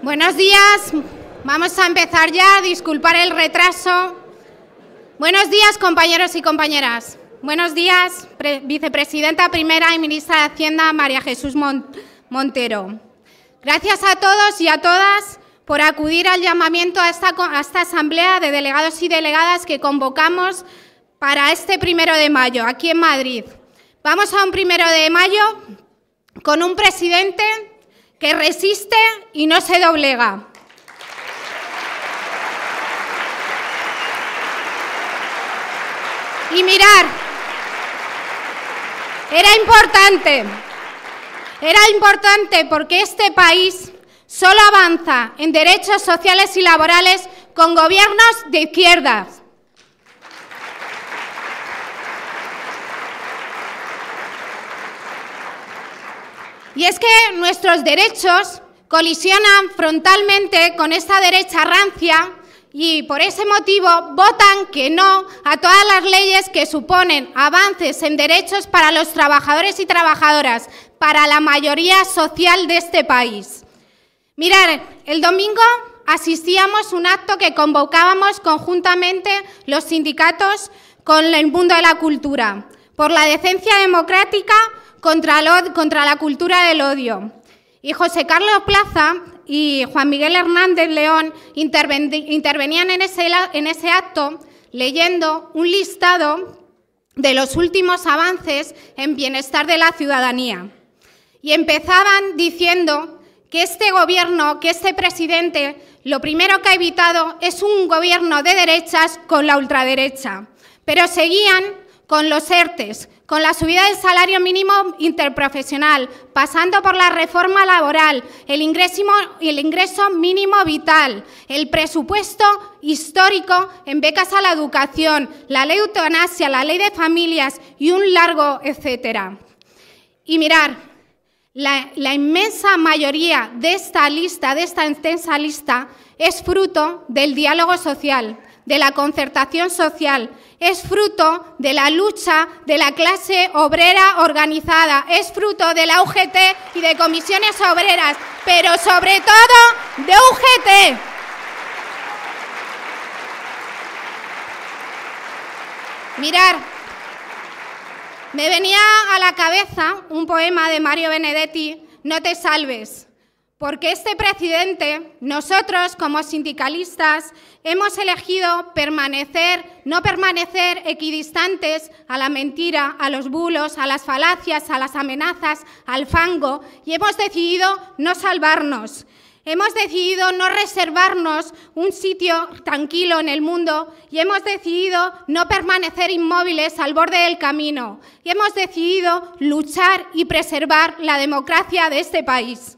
Buenos días, vamos a empezar ya, disculpar el retraso. Buenos días, compañeros y compañeras. Buenos días, vicepresidenta primera y ministra de Hacienda, María Jesús Montero. Gracias a todos y a todas por acudir al llamamiento a esta asamblea de delegados y delegadas que convocamos para este 1 de mayo, aquí en Madrid. Vamos a un 1 de mayo con un presidente que resiste y no se doblega. Y mirar, era importante porque este país solo avanza en derechos sociales y laborales con gobiernos de izquierdas. Y es que nuestros derechos colisionan frontalmente con esta derecha rancia y por ese motivo votan que no a todas las leyes que suponen avances en derechos para los trabajadores y trabajadoras, para la mayoría social de este país. Mirad, el domingo asistíamos a un acto que convocábamos conjuntamente los sindicatos con el mundo de la cultura, por la decencia democrática contra la cultura del odio. Y José Carlos Plaza y Juan Miguel Hernández León intervenían en ese acto leyendo un listado de los últimos avances en bienestar de la ciudadanía. Y empezaban diciendo que este gobierno, que este presidente, lo primero que ha evitado es un gobierno de derechas con la ultraderecha. Pero seguían con los ERTEs, con la subida del salario mínimo interprofesional, pasando por la reforma laboral, el ingreso mínimo vital, el presupuesto histórico en becas a la educación, la ley de eutanasia, la ley de familias y un largo etcétera. Y mirar, la inmensa mayoría de esta extensa lista, es fruto del diálogo social, de la concertación social, es fruto de la lucha de la clase obrera organizada, es fruto de la UGT y de comisiones obreras, pero sobre todo de UGT. Mirad, me venía a la cabeza un poema de Mario Benedetti, No te salves, porque este presidente, nosotros como sindicalistas, hemos elegido no permanecer equidistantes a la mentira, a los bulos, a las falacias, a las amenazas, al fango, y hemos decidido no salvarnos. Hemos decidido no reservarnos un sitio tranquilo en el mundo y hemos decidido no permanecer inmóviles al borde del camino. Y hemos decidido luchar y preservar la democracia de este país.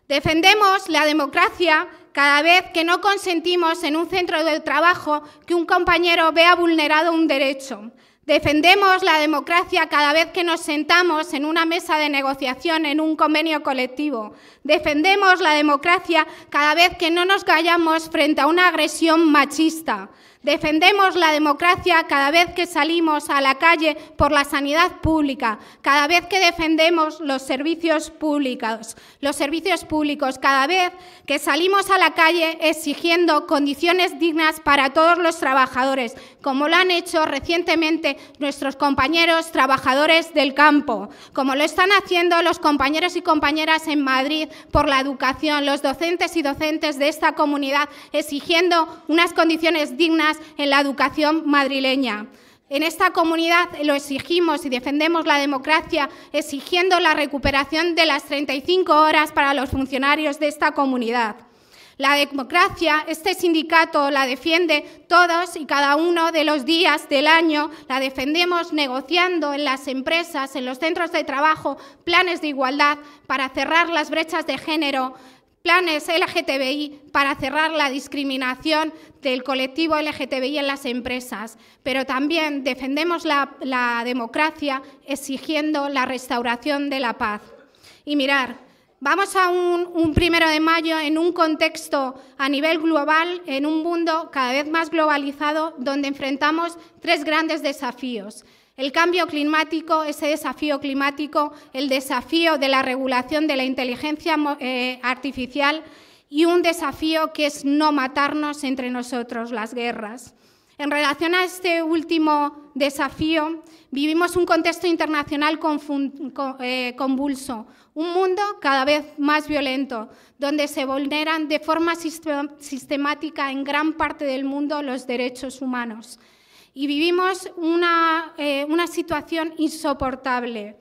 Defendemos la democracia cada vez que no consentimos en un centro de trabajo que un compañero vea vulnerado un derecho. Defendemos la democracia cada vez que nos sentamos en una mesa de negociación en un convenio colectivo. Defendemos la democracia cada vez que no nos callamos frente a una agresión machista. Defendemos la democracia cada vez que salimos a la calle por la sanidad pública, cada vez que defendemos los servicios públicos, cada vez que salimos a la calle exigiendo condiciones dignas para todos los trabajadores, como lo han hecho recientemente nuestros compañeros trabajadores del campo, como lo están haciendo los compañeros y compañeras en Madrid por la educación, los docentes y docentes de esta comunidad exigiendo unas condiciones dignas en la educación madrileña. En esta comunidad lo exigimos y defendemos la democracia exigiendo la recuperación de las 35 horas para los funcionarios de esta comunidad. La democracia, este sindicato la defiende todos y cada uno de los días del año, la defendemos negociando en las empresas, en los centros de trabajo, planes de igualdad para cerrar las brechas de género, planes LGTBI para cerrar la discriminación del colectivo LGTBI en las empresas, pero también defendemos la democracia exigiendo la restauración de la paz. Y mirar, vamos a un 1 de mayo en un contexto a nivel global, en un mundo cada vez más globalizado, donde enfrentamos 3 grandes desafíos. El cambio climático, ese desafío climático, el desafío de la regulación de la inteligencia artificial y un desafío que es no matarnos entre nosotros, las guerras. En relación a este último desafío, vivimos un contexto internacional convulso, un mundo cada vez más violento, donde se vulneran de forma sistemática en gran parte del mundo los derechos humanos. Y vivimos una situación insoportable.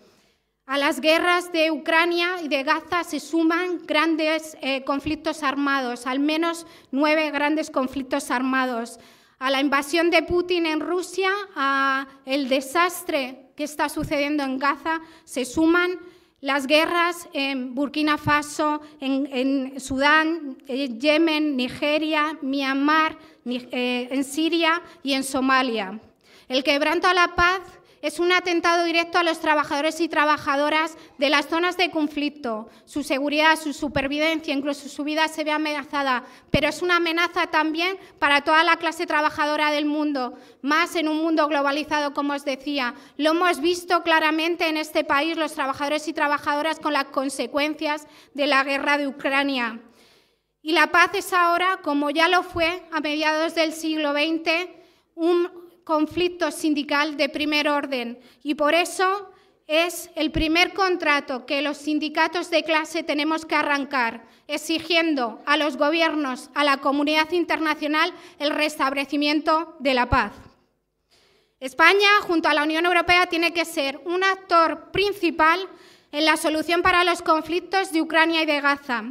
A las guerras de Ucrania y de Gaza se suman grandes conflictos armados, al menos 9 grandes conflictos armados. A la invasión de Putin en Rusia, al desastre que está sucediendo en Gaza, se suman las guerras en Burkina Faso, en Sudán, en Yemen, Nigeria, Myanmar, en Siria y en Somalia. El quebranto a la paz es un atentado directo a los trabajadores y trabajadoras de las zonas de conflicto. Su seguridad, su supervivencia, incluso su vida se ve amenazada, pero es una amenaza también para toda la clase trabajadora del mundo, más en un mundo globalizado, como os decía. Lo hemos visto claramente en este país, los trabajadores y trabajadoras, con las consecuencias de la guerra de Ucrania. Y la paz es ahora, como ya lo fue a mediados del siglo XX, un conflicto sindical de primer orden, y por eso es el primer contrato que los sindicatos de clase tenemos que arrancar, exigiendo a los gobiernos, a la comunidad internacional, el restablecimiento de la paz. España, junto a la Unión Europea, tiene que ser un actor principal en la solución para los conflictos de Ucrania y de Gaza.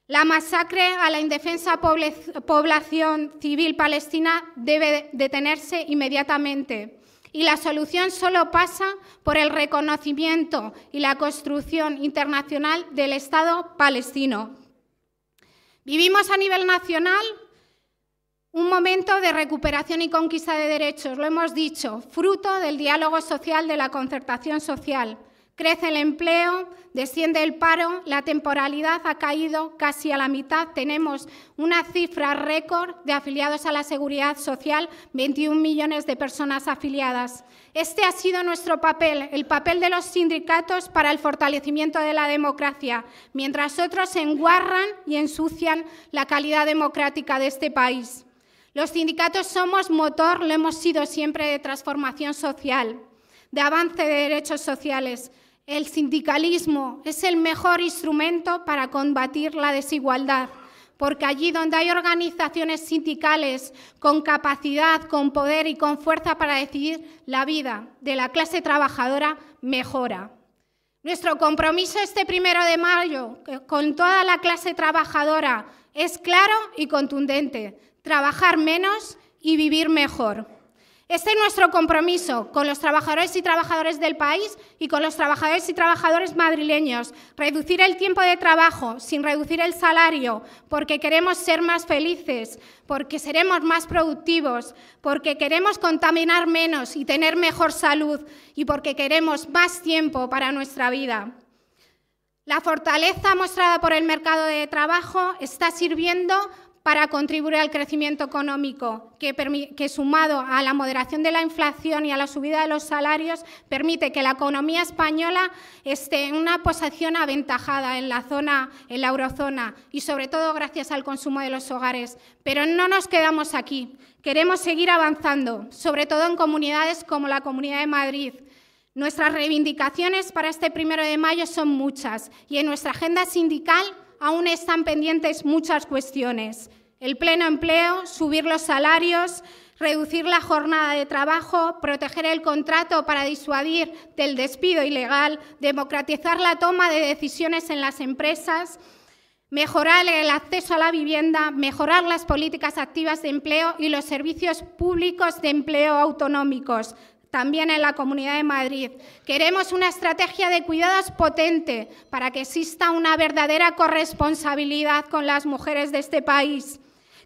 La masacre a la indefensa población civil palestina debe detenerse inmediatamente, y la solución solo pasa por el reconocimiento y la construcción internacional del Estado palestino. Vivimos a nivel nacional un momento de recuperación y conquista de derechos, lo hemos dicho, fruto del diálogo social, de la concertación social. Crece el empleo, desciende el paro, la temporalidad ha caído casi a la mitad. Tenemos una cifra récord de afiliados a la Seguridad Social, 21 millones de personas afiliadas. Este ha sido nuestro papel, el papel de los sindicatos para el fortalecimiento de la democracia, mientras otros enguarran y ensucian la calidad democrática de este país. Los sindicatos somos motor, lo hemos sido siempre, de transformación social, de avance de derechos sociales. El sindicalismo es el mejor instrumento para combatir la desigualdad, porque allí donde hay organizaciones sindicales con capacidad, con poder y con fuerza para decidir, la vida de la clase trabajadora mejora. Nuestro compromiso este 1 de mayo con toda la clase trabajadora es claro y contundente: trabajar menos y vivir mejor. Este es nuestro compromiso con los trabajadores y trabajadoras del país y con los trabajadores y trabajadoras madrileños. Reducir el tiempo de trabajo sin reducir el salario, porque queremos ser más felices, porque seremos más productivos, porque queremos contaminar menos y tener mejor salud, y porque queremos más tiempo para nuestra vida. La fortaleza mostrada por el mercado de trabajo está sirviendo para contribuir al crecimiento económico, que sumado a la moderación de la inflación y a la subida de los salarios, permite que la economía española esté en una posición aventajada en la eurozona, y sobre todo gracias al consumo de los hogares. Pero no nos quedamos aquí, queremos seguir avanzando, sobre todo en comunidades como la Comunidad de Madrid. Nuestras reivindicaciones para este 1 de mayo son muchas, y en nuestra agenda sindical aún están pendientes muchas cuestiones: el pleno empleo, subir los salarios, reducir la jornada de trabajo, proteger el contrato para disuadir del despido ilegal, democratizar la toma de decisiones en las empresas, mejorar el acceso a la vivienda, mejorar las políticas activas de empleo y los servicios públicos de empleo autonómicos, también en la Comunidad de Madrid. Queremos una estrategia de cuidados potente para que exista una verdadera corresponsabilidad con las mujeres de este país.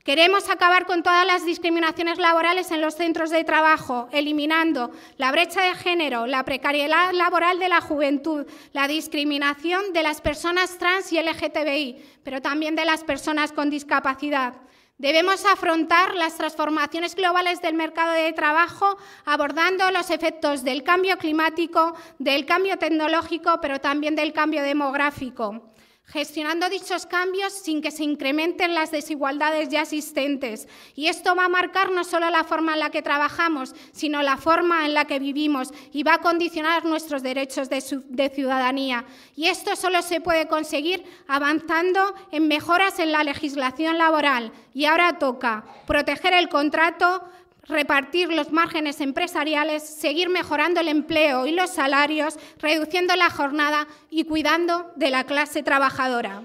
Queremos acabar con todas las discriminaciones laborales en los centros de trabajo, eliminando la brecha de género, la precariedad laboral de la juventud, la discriminación de las personas trans y LGTBI, pero también de las personas con discapacidad. Debemos afrontar las transformaciones globales del mercado de trabajo abordando los efectos del cambio climático, del cambio tecnológico, pero también del cambio demográfico, gestionando dichos cambios sin que se incrementen las desigualdades ya existentes. Y esto va a marcar no solo la forma en la que trabajamos, sino la forma en la que vivimos y va a condicionar nuestros derechos de ciudadanía. Y esto solo se puede conseguir avanzando en mejoras en la legislación laboral. Y ahora toca proteger el contrato, repartir los márgenes empresariales, seguir mejorando el empleo y los salarios, reduciendo la jornada y cuidando de la clase trabajadora.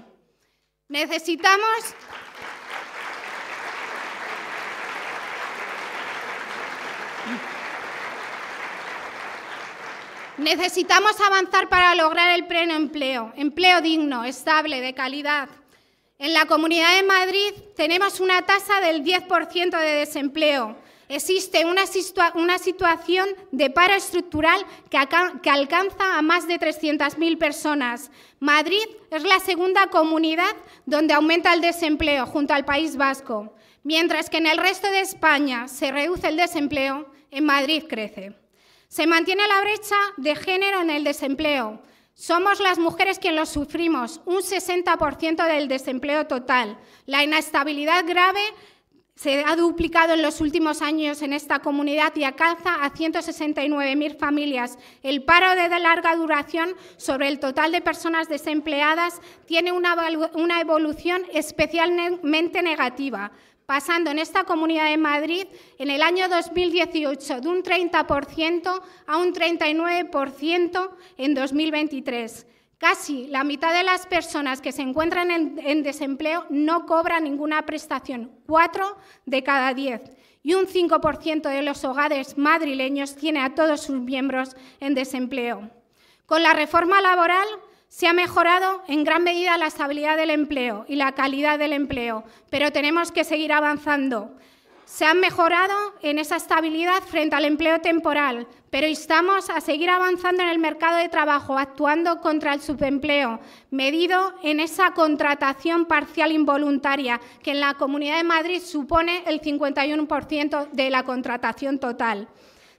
Necesitamos avanzar para lograr el pleno empleo, empleo digno, estable, de calidad. En la Comunidad de Madrid tenemos una tasa del 10% de desempleo. Existe una situación de paro estructural que alcanza a más de 300.000 personas. Madrid es la segunda comunidad donde aumenta el desempleo, junto al País Vasco. Mientras que en el resto de España se reduce el desempleo, en Madrid crece. Se mantiene la brecha de género en el desempleo. Somos las mujeres quienes lo sufrimos, un 60% del desempleo total. La inestabilidad grave se ha duplicado en los últimos años en esta comunidad y alcanza a 169.000 familias. El paro de larga duración sobre el total de personas desempleadas tiene una evolución especialmente negativa, pasando en esta Comunidad de Madrid en el año 2018 de un 30% a un 39% en 2023. Casi la mitad de las personas que se encuentran en desempleo no cobran ninguna prestación, 4 de cada 10. Y un 5% de los hogares madrileños tiene a todos sus miembros en desempleo. Con la reforma laboral se ha mejorado en gran medida la estabilidad del empleo y la calidad del empleo, pero tenemos que seguir avanzando. Se ha mejorado en esa estabilidad frente al empleo temporal, pero instamos a seguir avanzando en el mercado de trabajo, actuando contra el subempleo, medido en esa contratación parcial involuntaria, que en la Comunidad de Madrid supone el 51% de la contratación total.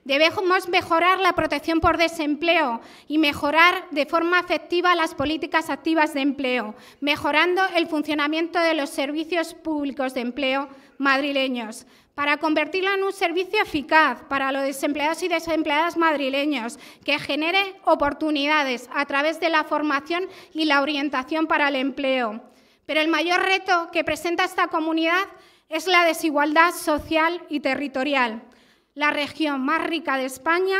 Debemos mejorar la protección por desempleo y mejorar de forma efectiva las políticas activas de empleo, mejorando el funcionamiento de los servicios públicos de empleo madrileños, para convertirlo en un servicio eficaz para los desempleados y desempleadas madrileños, que genere oportunidades a través de la formación y la orientación para el empleo. Pero el mayor reto que presenta esta comunidad es la desigualdad social y territorial. La región más rica de España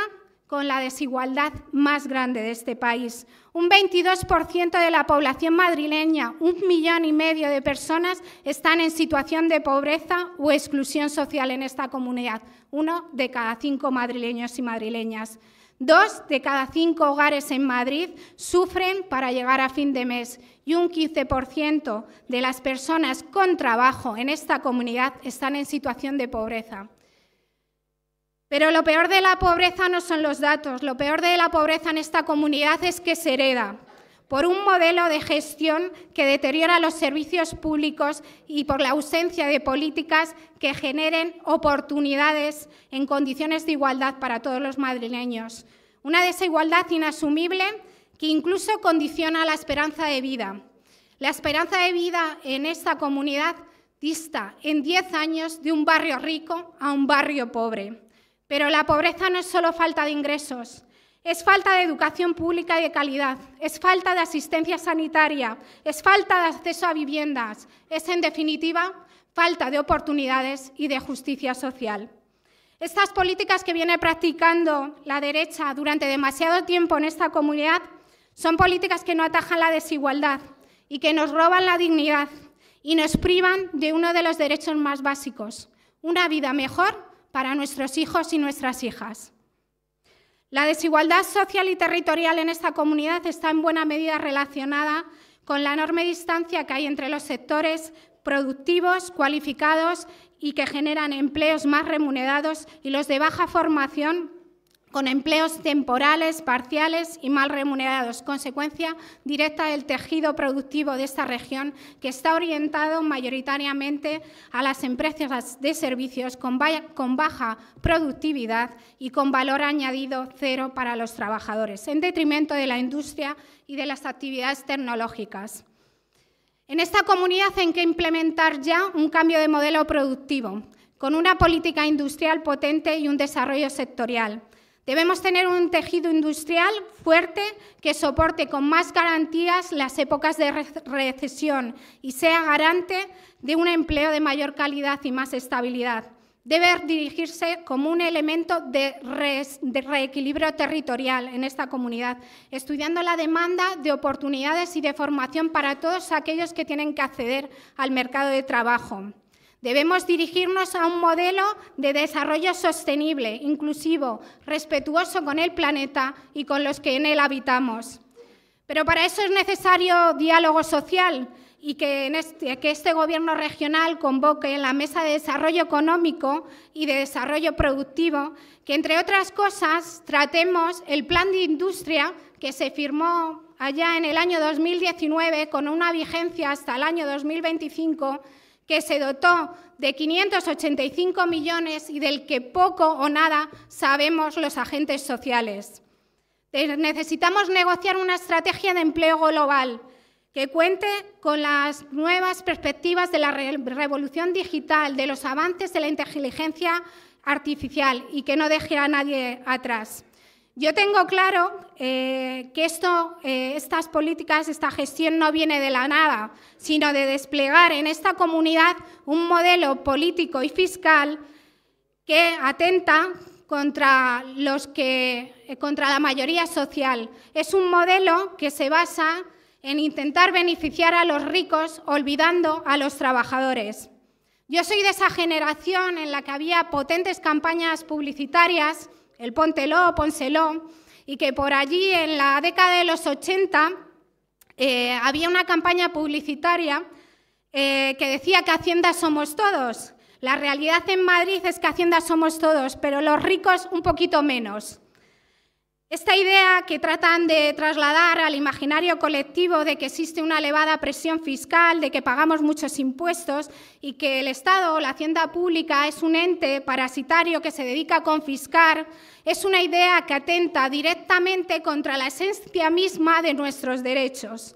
con la desigualdad más grande de este país. Un 22% de la población madrileña, 1,5 millones de personas, están en situación de pobreza o exclusión social en esta comunidad. 1 de cada 5 madrileños y madrileñas. 2 de cada 5 hogares en Madrid sufren para llegar a fin de mes y un 15% de las personas con trabajo en esta comunidad están en situación de pobreza. Pero lo peor de la pobreza no son los datos, lo peor de la pobreza en esta comunidad es que se hereda por un modelo de gestión que deteriora los servicios públicos y por la ausencia de políticas que generen oportunidades en condiciones de igualdad para todos los madrileños. Una desigualdad inasumible que incluso condiciona la esperanza de vida. La esperanza de vida en esta comunidad dista en 10 años de un barrio rico a un barrio pobre. Pero la pobreza no es solo falta de ingresos, es falta de educación pública y de calidad, es falta de asistencia sanitaria, es falta de acceso a viviendas, es, en definitiva, falta de oportunidades y de justicia social. Estas políticas que viene practicando la derecha durante demasiado tiempo en esta comunidad son políticas que no atajan la desigualdad y que nos roban la dignidad y nos privan de uno de los derechos más básicos, una vida mejor para nuestros hijos y nuestras hijas. La desigualdad social y territorial en esta comunidad está en buena medida relacionada con la enorme distancia que hay entre los sectores productivos, cualificados y que generan empleos más remunerados y los de baja formación con empleos temporales, parciales y mal remunerados, consecuencia directa del tejido productivo de esta región, que está orientado mayoritariamente a las empresas de servicios con baja productividad y con valor añadido cero para los trabajadores, en detrimento de la industria y de las actividades tecnológicas. En esta comunidad hay que implementar ya un cambio de modelo productivo, con una política industrial potente y un desarrollo sectorial. Debemos tener un tejido industrial fuerte que soporte con más garantías las épocas de recesión y sea garante de un empleo de mayor calidad y más estabilidad. Debe dirigirse como un elemento de reequilibrio territorial en esta comunidad, estudiando la demanda de oportunidades y de formación para todos aquellos que tienen que acceder al mercado de trabajo. Debemos dirigirnos a un modelo de desarrollo sostenible, inclusivo, respetuoso con el planeta y con los que en él habitamos. Pero para eso es necesario diálogo social y que este Gobierno regional convoque en la Mesa de Desarrollo Económico y de Desarrollo Productivo, que, entre otras cosas, tratemos el Plan de Industria que se firmó allá en el año 2019 con una vigencia hasta el año 2025, que se dotó de 585 millones y del que poco o nada sabemos los agentes sociales. Necesitamos negociar una estrategia de empleo global que cuente con las nuevas perspectivas de la revolución digital, de los avances de la inteligencia artificial y que no deje a nadie atrás. Yo tengo claro que estas políticas, esta gestión no viene de la nada, sino de desplegar en esta comunidad un modelo político y fiscal que atenta contra la mayoría social. Es un modelo que se basa en intentar beneficiar a los ricos olvidando a los trabajadores. Yo soy de esa generación en la que había potentes campañas publicitarias, el póntelo, pónselo, y que por allí en la década de los 80 había una campaña publicitaria que decía que Hacienda somos todos. La realidad en Madrid es que Hacienda somos todos, pero los ricos un poquito menos. Esta idea que tratan de trasladar al imaginario colectivo de que existe una elevada presión fiscal, de que pagamos muchos impuestos y que el Estado o la hacienda pública es un ente parasitario que se dedica a confiscar, es una idea que atenta directamente contra la esencia misma de nuestros derechos.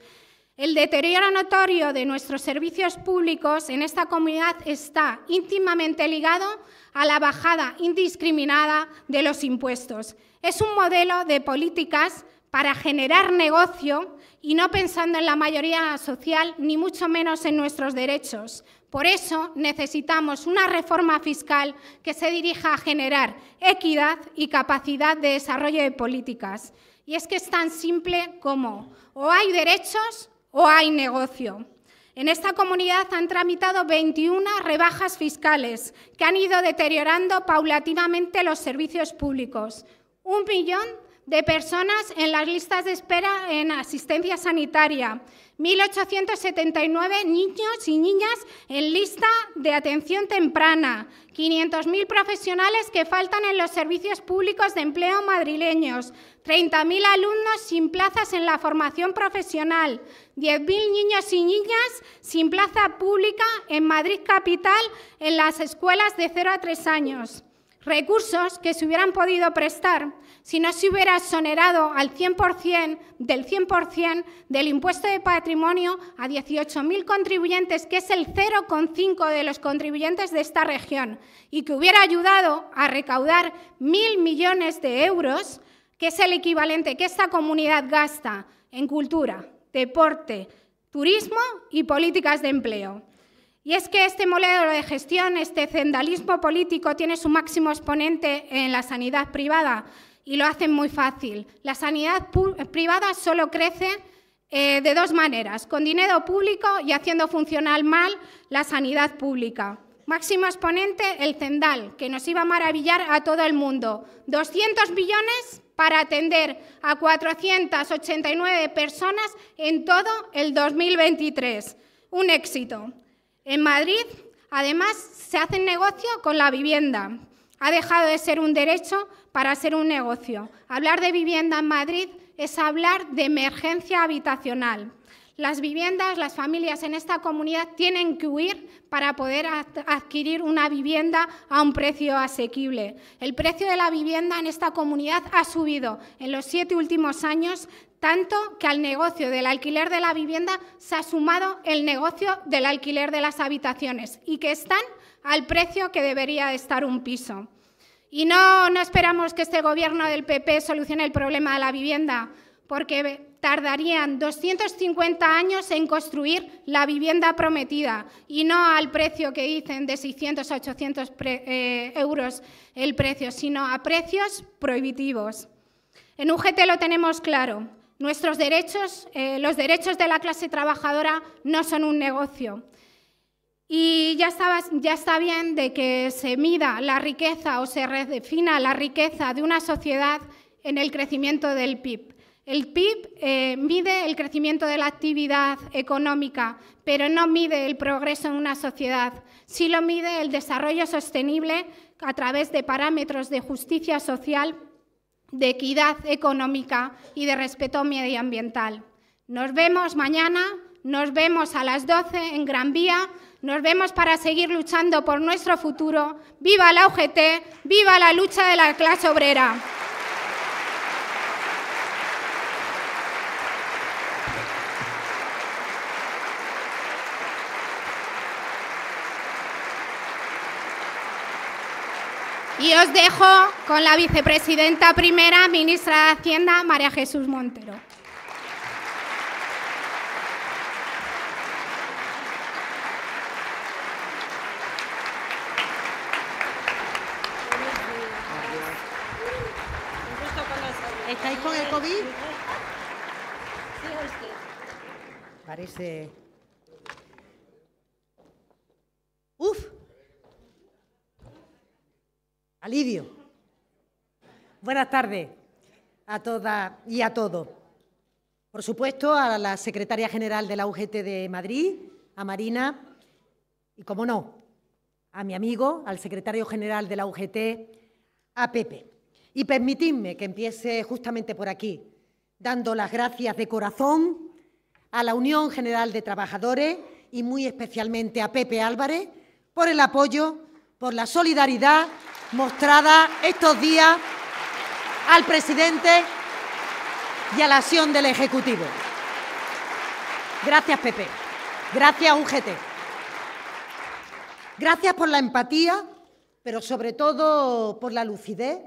El deterioro notorio de nuestros servicios públicos en esta comunidad está íntimamente ligado a la bajada indiscriminada de los impuestos. Es un modelo de políticas para generar negocio y no pensando en la mayoría social, ni mucho menos en nuestros derechos. Por eso necesitamos una reforma fiscal que se dirija a generar equidad y capacidad de desarrollo de políticas. Y es que es tan simple como o hay derechos o hay negocio. En esta comunidad han tramitado 21 rebajas fiscales que han ido deteriorando paulatinamente los servicios públicos. 1 millón de personas en las listas de espera en asistencia sanitaria, 1.879 niños y niñas en lista de atención temprana, 500.000 profesionales que faltan en los servicios públicos de empleo madrileños, 30.000 alumnos sin plazas en la formación profesional, 10.000 niños y niñas sin plaza pública en Madrid capital en las escuelas de 0 a 3 años. Recursos que se hubieran podido prestar si no se hubiera exonerado al 100% del impuesto de patrimonio a 18.000 contribuyentes, que es el 0,5% de los contribuyentes de esta región, y que hubiera ayudado a recaudar 1.000 millones de euros, que es el equivalente que esta comunidad gasta en cultura, deporte, turismo y políticas de empleo. Y es que este modelo de gestión, este cendalismo político, tiene su máximo exponente en la sanidad privada y lo hacen muy fácil. La sanidad privada solo crece de dos maneras, con dinero público y haciendo funcionar mal la sanidad pública. Máximo exponente, el Cendal, que nos iba a maravillar a todo el mundo. 200 millones para atender a 489 personas en todo el 2023. Un éxito. En Madrid, además, se hace negocio con la vivienda. Ha dejado de ser un derecho para ser un negocio. Hablar de vivienda en Madrid es hablar de emergencia habitacional. Las viviendas, las familias en esta comunidad tienen que huir para poder adquirir una vivienda a un precio asequible. El precio de la vivienda en esta comunidad ha subido en los 7 últimos años, tanto que al negocio del alquiler de la vivienda se ha sumado el negocio del alquiler de las habitaciones y que están al precio que debería de estar un piso. Y no esperamos que este Gobierno del PP solucione el problema de la vivienda, porque tardarían 250 años en construir la vivienda prometida y no al precio que dicen de 600 a 800 euros el precio, sino a precios prohibitivos. En UGT lo tenemos claro, nuestros derechos, los derechos de la clase trabajadora no son un negocio. Y ya está bien de que se mida la riqueza o se redefina la riqueza de una sociedad en el crecimiento del PIB. El PIB mide el crecimiento de la actividad económica, pero no mide el progreso en una sociedad. Sí lo mide el desarrollo sostenible a través de parámetros de justicia social, de equidad económica y de respeto medioambiental. Nos vemos mañana, nos vemos a las 12 en Gran Vía, nos vemos para seguir luchando por nuestro futuro. ¡Viva la UGT! ¡Viva la lucha de la clase obrera! Y os dejo con la vicepresidenta primera, ministra de Hacienda, María Jesús Montero. ¿Estáis con el COVID? Parece... ¡Uf! Alivio. Buenas tardes a todas y a todos. Por supuesto, a la secretaria general de la UGT de Madrid, a Marina, y, como no, a mi amigo, al secretario general de la UGT, a Pepe. Y permitidme que empiece justamente por aquí, dando las gracias de corazón a la Unión General de Trabajadores y muy especialmente a Pepe Álvarez por el apoyo, por la solidaridad mostrada estos días al presidente y a la acción del Ejecutivo. Gracias, Pepe. Gracias, UGT. Gracias por la empatía, pero sobre todo por la lucidez,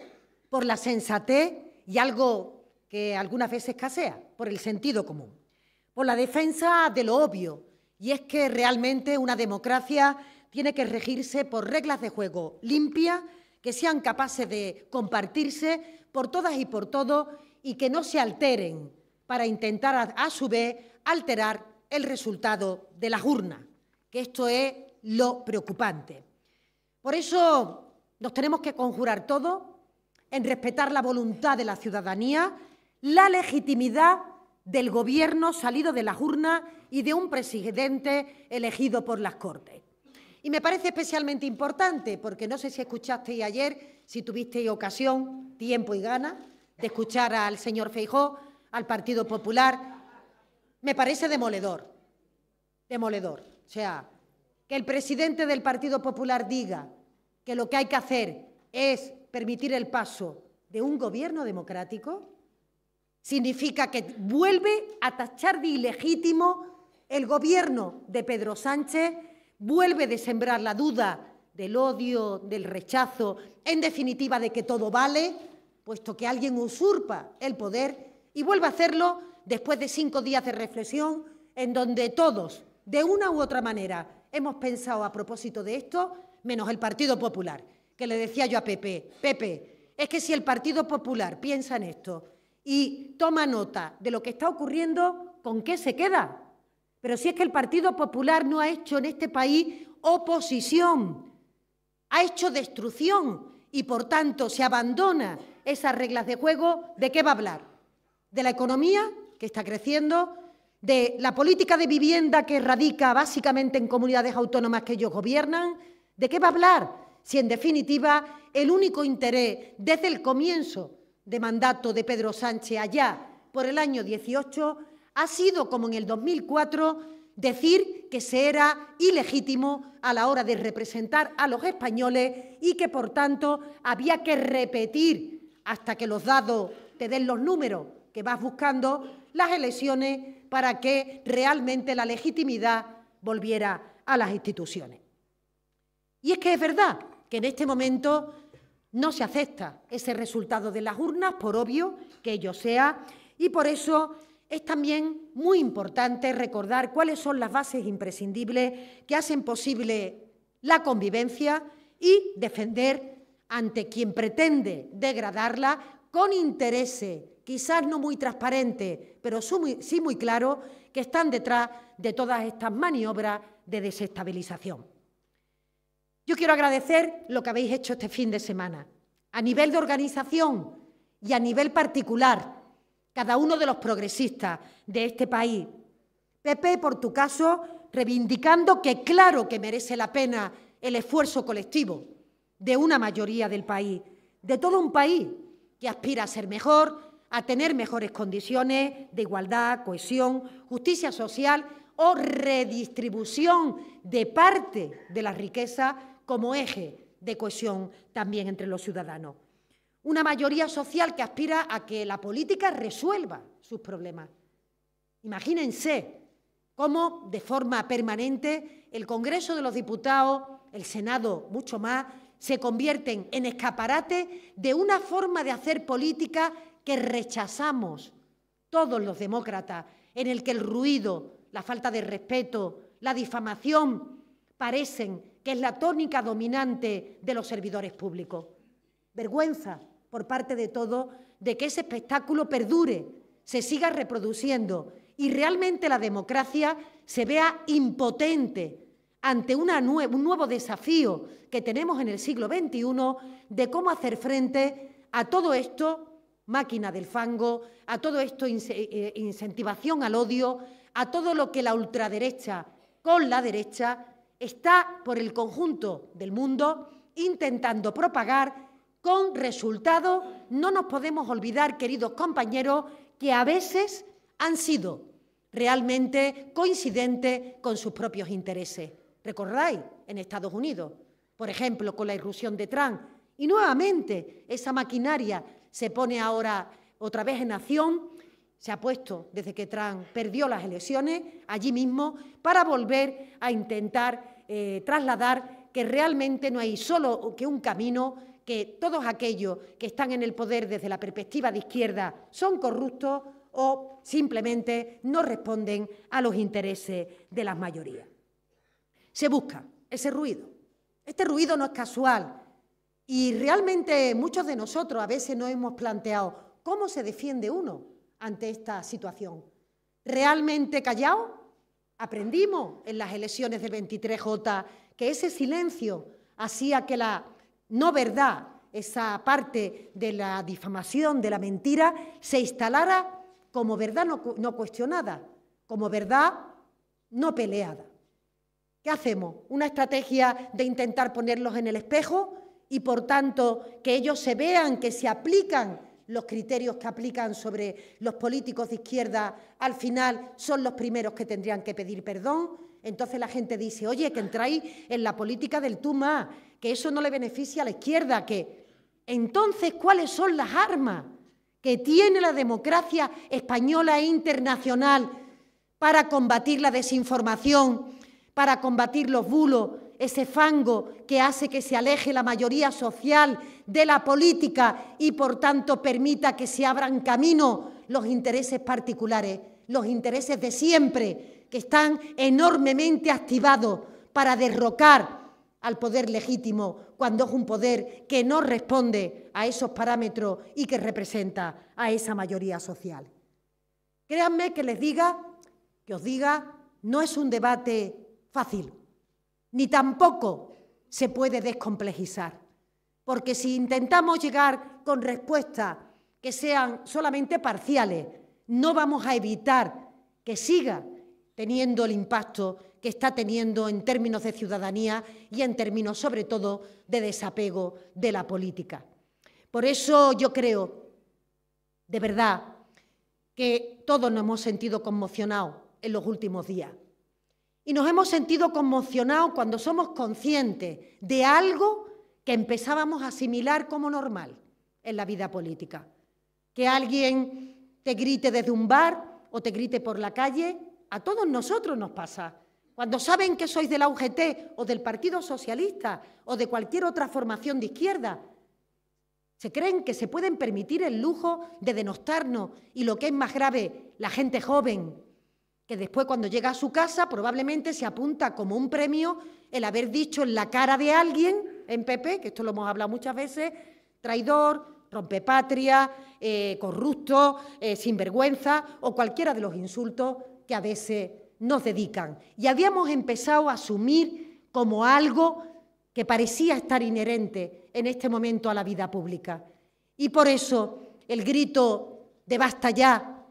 por la sensatez y algo que algunas veces escasea, por el sentido común, por la defensa de lo obvio, y es que realmente una democracia tiene que regirse por reglas de juego limpias, que sean capaces de compartirse por todas y por todos y que no se alteren para intentar, a su vez, alterar el resultado de las urnas, que esto es lo preocupante. Por eso nos tenemos que conjurar todos en respetar la voluntad de la ciudadanía, la legitimidad del Gobierno salido de las urnas y de un presidente elegido por las Cortes. Y me parece especialmente importante, porque no sé si escuchasteis ayer, si tuvisteis ocasión, tiempo y ganas, de escuchar al señor Feijóo, al Partido Popular. Me parece demoledor, demoledor. O sea, que el presidente del Partido Popular diga que lo que hay que hacer es permitir el paso de un gobierno democrático, significa que vuelve a tachar de ilegítimo el gobierno de Pedro Sánchez, vuelve a sembrar la duda del odio, del rechazo, en definitiva de que todo vale, puesto que alguien usurpa el poder y vuelve a hacerlo después de 5 días de reflexión en donde todos, de una u otra manera, hemos pensado a propósito de esto, menos el Partido Popular, que le decía yo a Pepe, Pepe, es que si el Partido Popular piensa en esto y toma nota de lo que está ocurriendo, ¿con qué se queda? Pero si es que el Partido Popular no ha hecho en este país oposición, ha hecho destrucción y, por tanto, se abandona esas reglas de juego, ¿de qué va a hablar? ¿De la economía, que está creciendo? ¿De la política de vivienda que radica básicamente en comunidades autónomas que ellos gobiernan? ¿De qué va a hablar? Si, en definitiva, el único interés desde el comienzo de mandato de Pedro Sánchez allá por el año 18 ha sido, como en el 2004, decir que se era ilegítimo a la hora de representar a los españoles y que, por tanto, había que repetir hasta que los dados te den los números que vas buscando las elecciones para que realmente la legitimidad volviera a las instituciones. Y es que es verdad que en este momento no se acepta ese resultado de las urnas, por obvio que ello sea, y por eso es también muy importante recordar cuáles son las bases imprescindibles que hacen posible la convivencia y defender ante quien pretende degradarla con intereses, quizás no muy transparentes, pero sí muy claros, que están detrás de todas estas maniobras de desestabilización. Yo quiero agradecer lo que habéis hecho este fin de semana, a nivel de organización y a nivel particular, cada uno de los progresistas de este país. Pepe, por tu caso, reivindicando que claro que merece la pena el esfuerzo colectivo de una mayoría del país, de todo un país que aspira a ser mejor, a tener mejores condiciones de igualdad, cohesión, justicia social o redistribución de parte de la riqueza como eje de cohesión también entre los ciudadanos. Una mayoría social que aspira a que la política resuelva sus problemas. Imagínense cómo de forma permanente el Congreso de los Diputados, el Senado mucho más, se convierten en escaparate de una forma de hacer política que rechazamos todos los demócratas, en el que el ruido, la falta de respeto, la difamación parecen que es la tónica dominante de los servidores públicos. Vergüenza por parte de todos de que ese espectáculo perdure, se siga reproduciendo y realmente la democracia se vea impotente ante un nuevo desafío que tenemos en el siglo XXI de cómo hacer frente a todo esto, máquina del fango, a todo esto, incentivación al odio, a todo lo que la ultraderecha con la derecha está por el conjunto del mundo intentando propagar con resultados. No nos podemos olvidar, queridos compañeros, que a veces han sido realmente coincidentes con sus propios intereses. ¿Recordáis? En Estados Unidos, por ejemplo, con la irrupción de Trump. Y nuevamente esa maquinaria se pone ahora otra vez en acción, se ha puesto desde que Trump perdió las elecciones allí mismo para volver a intentar trasladar que realmente no hay solo que un camino, que todos aquellos que están en el poder desde la perspectiva de izquierda son corruptos o simplemente no responden a los intereses de las mayorías. Se busca ese ruido. Este ruido no es casual y realmente muchos de nosotros a veces nos hemos planteado cómo se defiende uno ante esta situación. ¿Realmente callado? Aprendimos en las elecciones del 23J que ese silencio hacía que la no verdad, esa parte de la difamación, de la mentira, se instalara como verdad no cuestionada, como verdad no peleada. ¿Qué hacemos? Una estrategia de intentar ponerlos en el espejo y, por tanto, que ellos se vean que se aplican los criterios que aplican sobre los políticos de izquierda, al final son los primeros que tendrían que pedir perdón. Entonces la gente dice, oye, que entráis en la política del tú más, que eso no le beneficia a la izquierda, que entonces, ¿cuáles son las armas que tiene la democracia española e internacional para combatir la desinformación, para combatir los bulos, ese fango que hace que se aleje la mayoría social de la política y, por tanto, permita que se abran camino los intereses particulares, los intereses de siempre, que están enormemente activados para derrocar al poder legítimo cuando es un poder que no responde a esos parámetros y que representa a esa mayoría social? Créanme que os diga, no es un debate fácil, ni tampoco se puede descomplejizar, porque si intentamos llegar con respuestas que sean solamente parciales, no vamos a evitar que siga teniendo el impacto que está teniendo en términos de ciudadanía y en términos, sobre todo, de desapego de la política. Por eso yo creo, de verdad, que todos nos hemos sentido conmocionados en los últimos días. Y nos hemos sentido conmocionados cuando somos conscientes de algo que empezábamos a asimilar como normal en la vida política. Que alguien te grite desde un bar o te grite por la calle, a todos nosotros nos pasa. Cuando saben que sois de la UGT o del Partido Socialista o de cualquier otra formación de izquierda, se creen que se pueden permitir el lujo de denostarnos y, lo que es más grave, la gente joven, que después cuando llega a su casa probablemente se apunta como un premio el haber dicho en la cara de alguien en PP, que esto lo hemos hablado muchas veces, traidor, rompepatria, corrupto, sinvergüenza o cualquiera de los insultos que a veces nos dedican. Y habíamos empezado a asumir como algo que parecía estar inherente en este momento a la vida pública. Y por eso el grito de basta ya,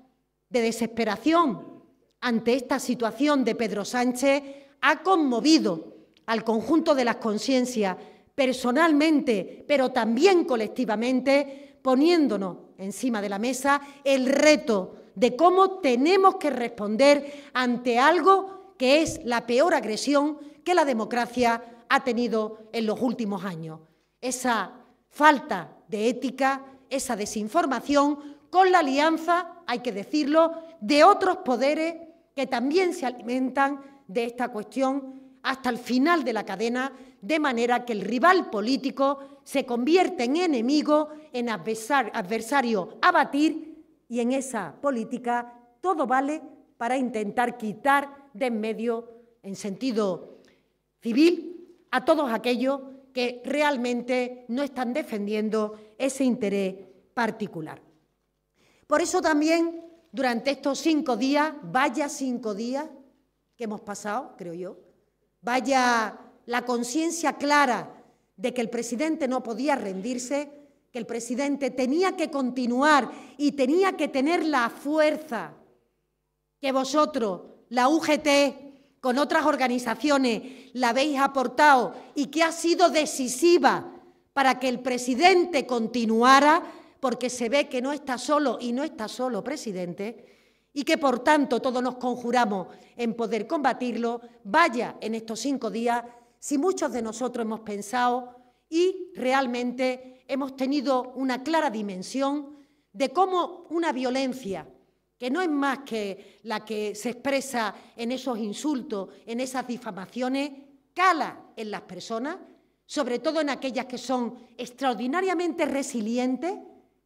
de desesperación ante esta situación de Pedro Sánchez ha conmovido al conjunto de las conciencias personalmente, pero también colectivamente, poniéndonos encima de la mesa el reto de cómo tenemos que responder ante algo que es la peor agresión que la democracia ha tenido en los últimos años. Esa falta de ética, esa desinformación, con la alianza, hay que decirlo, de otros poderes que también se alimentan de esta cuestión hasta el final de la cadena, de manera que el rival político se convierte en enemigo, en adversario a batir, y en esa política todo vale para intentar quitar de en medio, en sentido civil, a todos aquellos que realmente no están defendiendo ese interés particular. Por eso también, durante estos 5 días, vaya 5 días que hemos pasado, creo yo, vaya la conciencia clara de que el presidente no podía rendirse, que el presidente tenía que continuar y tenía que tener la fuerza que vosotros, la UGT, con otras organizaciones, la habéis aportado y que ha sido decisiva para que el presidente continuara, porque se ve que no está solo y no está solo presidente, y que, por tanto, todos nos conjuramos en poder combatirlo, vaya en estos 5 días, si muchos de nosotros hemos pensado y realmente hemos tenido una clara dimensión de cómo una violencia, que no es más que la que se expresa en esos insultos, en esas difamaciones, cala en las personas, sobre todo en aquellas que son extraordinariamente resilientes,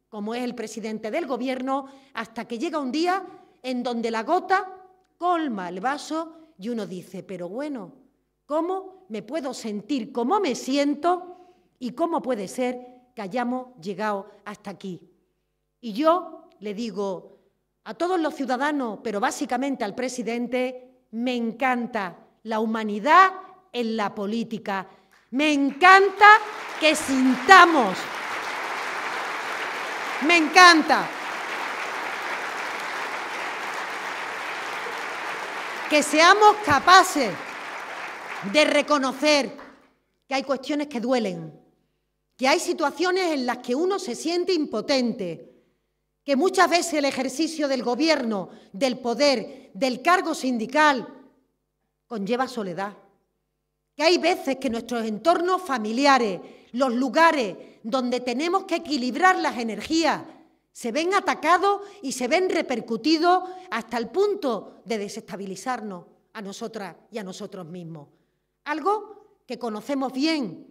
como es el presidente del Gobierno, hasta que llega un día en donde la gota colma el vaso y uno dice, pero bueno, ¿cómo me puedo sentir? ¿Cómo me siento? ¿Y cómo puede ser que hayamos llegado hasta aquí? Y yo le digo a todos los ciudadanos, pero básicamente al presidente, me encanta la humanidad en la política. Me encanta que sintamos. Me encanta que seamos capaces de reconocer que hay cuestiones que duelen, que hay situaciones en las que uno se siente impotente, que muchas veces el ejercicio del gobierno, del poder, del cargo sindical, conlleva soledad, que hay veces que nuestros entornos familiares, los lugares donde tenemos que equilibrar las energías, se ven atacados y se ven repercutidos hasta el punto de desestabilizarnos a nosotras y a nosotros mismos. Algo que conocemos bien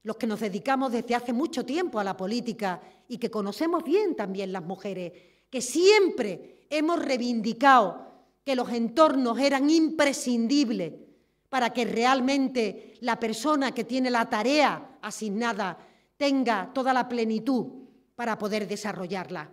los que nos dedicamos desde hace mucho tiempo a la política y que conocemos bien también las mujeres, que siempre hemos reivindicado que los entornos eran imprescindibles para que realmente la persona que tiene la tarea asignada tenga toda la plenitud para poder desarrollarla.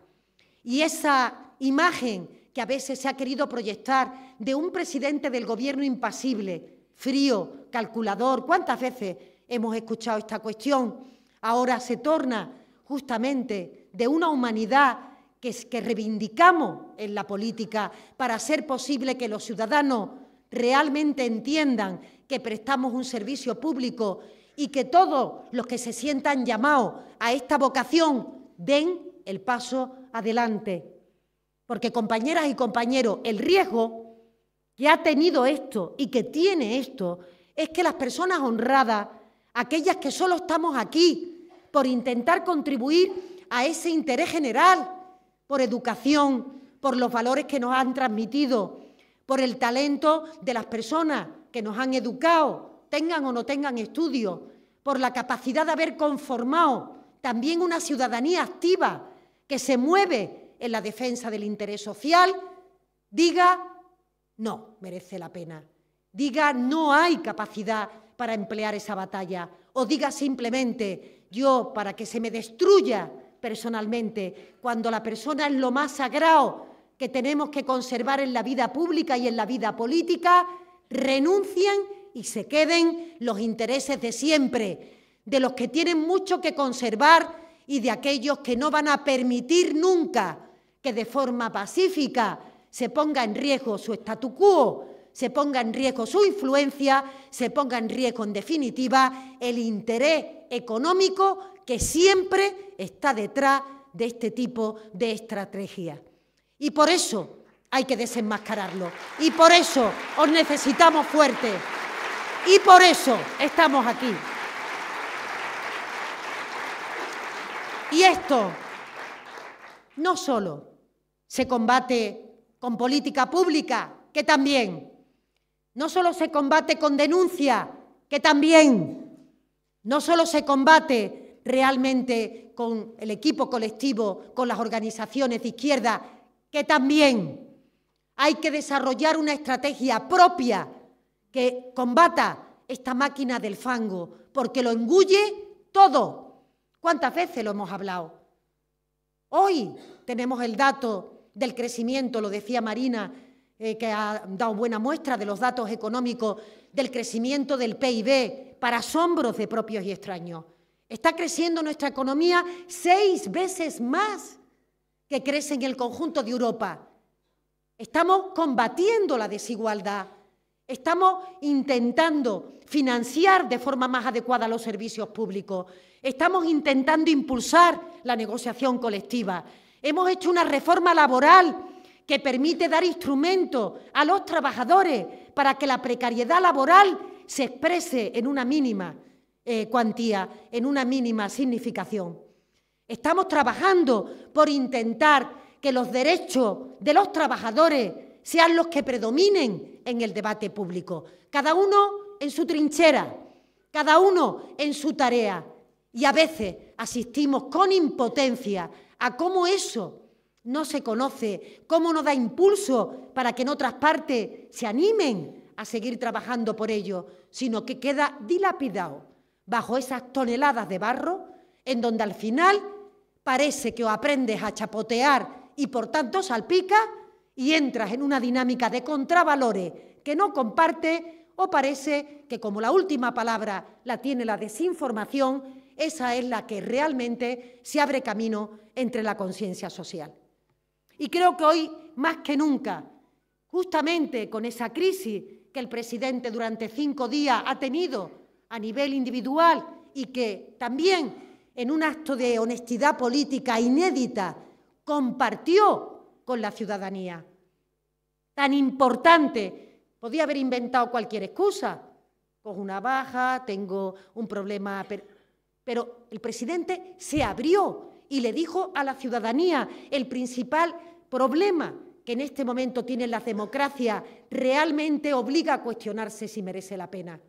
Y esa imagen que a veces se ha querido proyectar de un presidente del Gobierno impasible, frío, calculador, ¿cuántas veces hemos escuchado esta cuestión? Ahora se torna justamente de una humanidad que reivindicamos en la política para hacer posible que los ciudadanos realmente entiendan que prestamos un servicio público y que todos los que se sientan llamados a esta vocación den el paso adelante. Porque, compañeras y compañeros, el riesgo que ha tenido esto y que tiene esto es que las personas honradas, aquellas que solo estamos aquí por intentar contribuir a ese interés general, por educación, por los valores que nos han transmitido, por el talento de las personas que nos han educado, tengan o no tengan estudios, por la capacidad de haber conformado también una ciudadanía activa que se mueve en la defensa del interés social, diga no merece la pena, diga no hay capacidad para emplear esa batalla, o diga simplemente yo, para que se me destruya personalmente, cuando la persona es lo más sagrado que tenemos que conservar en la vida pública y en la vida política, renuncien y se queden los intereses de siempre, de los que tienen mucho que conservar y de aquellos que no van a permitir nunca que de forma pacífica se ponga en riesgo su statu quo, se ponga en riesgo su influencia, se ponga en riesgo, en definitiva, el interés económico que siempre está detrás de este tipo de estrategia. Y por eso hay que desenmascararlo. Y por eso os necesitamos fuerte. Y por eso estamos aquí. Y esto no solo se combate con política pública, que también. No solo se combate con denuncia, que también. No solo se combate realmente con el equipo colectivo, con las organizaciones de izquierda, que también hay que desarrollar una estrategia propia que combata esta máquina del fango, porque lo engulle todo. ¿Cuántas veces lo hemos hablado? Hoy tenemos el dato del crecimiento, lo decía Marina, que ha dado buena muestra de los datos económicos del crecimiento del PIB, para asombros de propios y extraños. Está creciendo nuestra economía 6 veces más que crece en el conjunto de Europa. Estamos combatiendo la desigualdad, estamos intentando financiar de forma más adecuada los servicios públicos, estamos intentando impulsar la negociación colectiva, hemos hecho una reforma laboral que permite dar instrumentos a los trabajadores para que la precariedad laboral se exprese en una mínima cuantía, en una mínima significación. Estamos trabajando por intentar que los derechos de los trabajadores sean los que predominen en el debate público, cada uno en su trinchera, cada uno en su tarea. Y a veces asistimos con impotencia a cómo eso no se conoce, cómo no da impulso para que en otras partes se animen a seguir trabajando por ello, sino que queda dilapidado bajo esas toneladas de barro en donde al final parece que o aprendes a chapotear y por tanto salpica y entras en una dinámica de contravalores que no compartes, o parece que como la última palabra la tiene la desinformación, esa es la que realmente se abre camino entre la conciencia social. Y creo que hoy, más que nunca, justamente con esa crisis que el presidente durante 5 días ha tenido a nivel individual y que también en un acto de honestidad política inédita compartió con la ciudadanía, tan importante, podía haber inventado cualquier excusa, cojo una baja, tengo un problema, pero el presidente se abrió y le dijo a la ciudadanía el principal problema que en este momento tienen las democracias, realmente obliga a cuestionarse si merece la pena,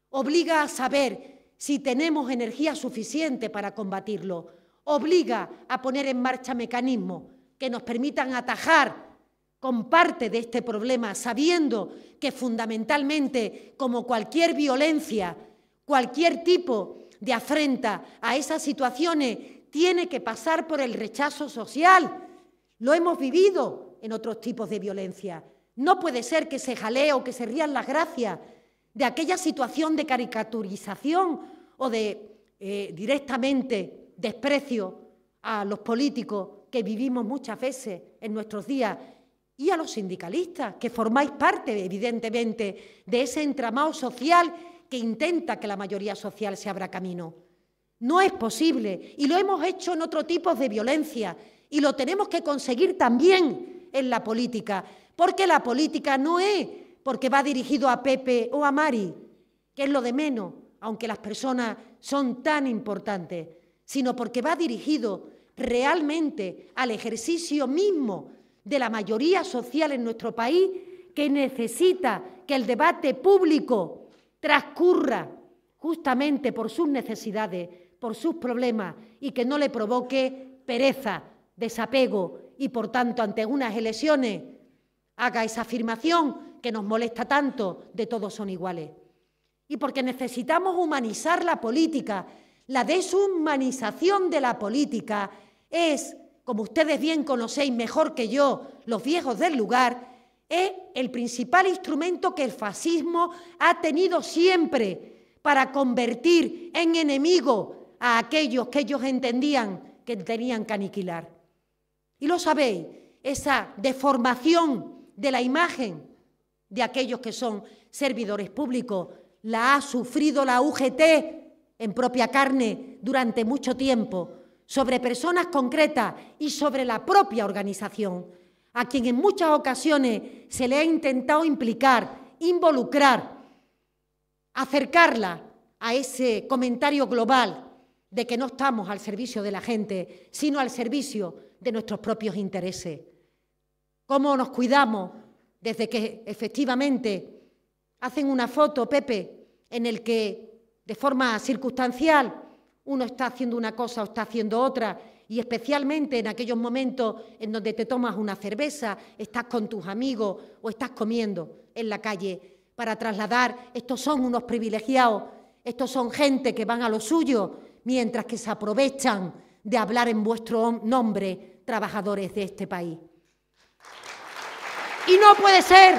obliga a saber si tenemos energía suficiente para combatirlo, obliga a poner en marcha mecanismos que nos permitan atajar con parte de este problema, sabiendo que fundamentalmente, como cualquier violencia, cualquier tipo de afrenta a esas situaciones, tiene que pasar por el rechazo social. Lo hemos vivido en otros tipos de violencia. No puede ser que se jalee o que se rían las gracias de aquella situación de caricaturización o de directamente desprecio a los políticos que vivimos muchas veces en nuestros días, y a los sindicalistas, que formáis parte, evidentemente, de ese entramado social que intenta que la mayoría social se abra camino. No es posible, y lo hemos hecho en otro tipo de violencia, y lo tenemos que conseguir también en la política, porque la política no es porque va dirigido a Pepe o a Mari, que es lo de menos, aunque las personas son tan importantes, sino porque va dirigido realmente al ejercicio mismo de la mayoría social en nuestro país, que necesita que el debate público transcurra justamente por sus necesidades, por sus problemas, y que no le provoque pereza, desapego y, por tanto, ante unas elecciones, haga esa afirmación que nos molesta tanto de todos son iguales. Y porque necesitamos humanizar la política. La deshumanización de la política es, como ustedes bien conocéis mejor que yo, los viejos del lugar, es el principal instrumento que el fascismo ha tenido siempre para convertir en enemigo a aquellos que ellos entendían que tenían que aniquilar. Y lo sabéis, esa deformación de la imagen de aquellos que son servidores públicos la ha sufrido la UGT en propia carne durante mucho tiempo, sobre personas concretas y sobre la propia organización, a quien en muchas ocasiones se le ha intentado implicar, involucrar, acercarla a ese comentario global de que no estamos al servicio de la gente, sino al servicio de nuestros propios intereses. ¿Cómo nos cuidamos desde que efectivamente hacen una foto, Pepe, en el que de forma circunstancial uno está haciendo una cosa o está haciendo otra, y especialmente en aquellos momentos en donde te tomas una cerveza, estás con tus amigos o estás comiendo en la calle, para trasladar, estos son unos privilegiados, estos son gente que van a lo suyo, mientras que se aprovechan de hablar en vuestro nombre, trabajadores de este país. Y no puede ser,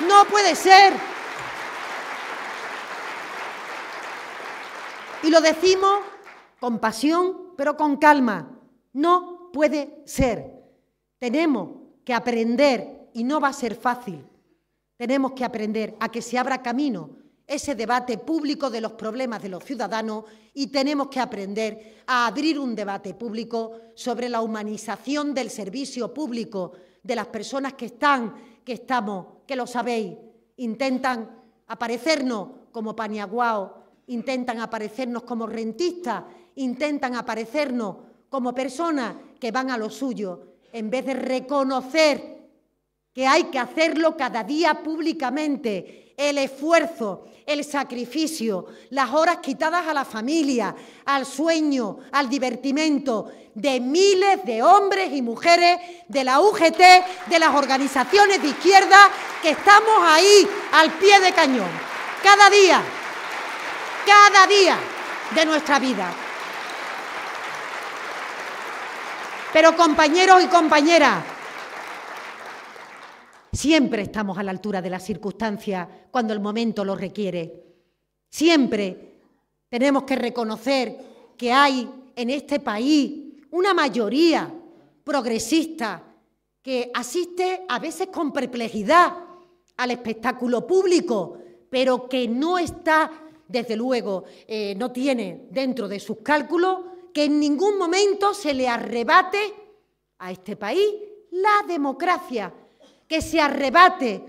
no puede ser. Y lo decimos con pasión, pero con calma. No puede ser. Tenemos que aprender, y no va a ser fácil, tenemos que aprender a que se abra camino ese debate público de los problemas de los ciudadanos, y tenemos que aprender a abrir un debate público sobre la humanización del servicio público, de las personas que estamos, que lo sabéis, intentan aparecernos como paniaguaos, intentan aparecernos como rentistas, intentan aparecernos como personas que van a lo suyo, en vez de reconocer que hay que hacerlo cada día públicamente, el esfuerzo, el sacrificio, las horas quitadas a la familia, al sueño, al divertimento de miles de hombres y mujeres de la UGT, de las organizaciones de izquierda, que estamos ahí al pie de cañón, cada día de nuestra vida. Pero, compañeros y compañeras, siempre estamos a la altura de las circunstancias cuando el momento lo requiere. Siempre tenemos que reconocer que hay en este país una mayoría progresista que asiste a veces con perplejidad al espectáculo público, pero que no está, desde luego, no tiene dentro de sus cálculos que en ningún momento se le arrebate a este país la democracia, que se arrebate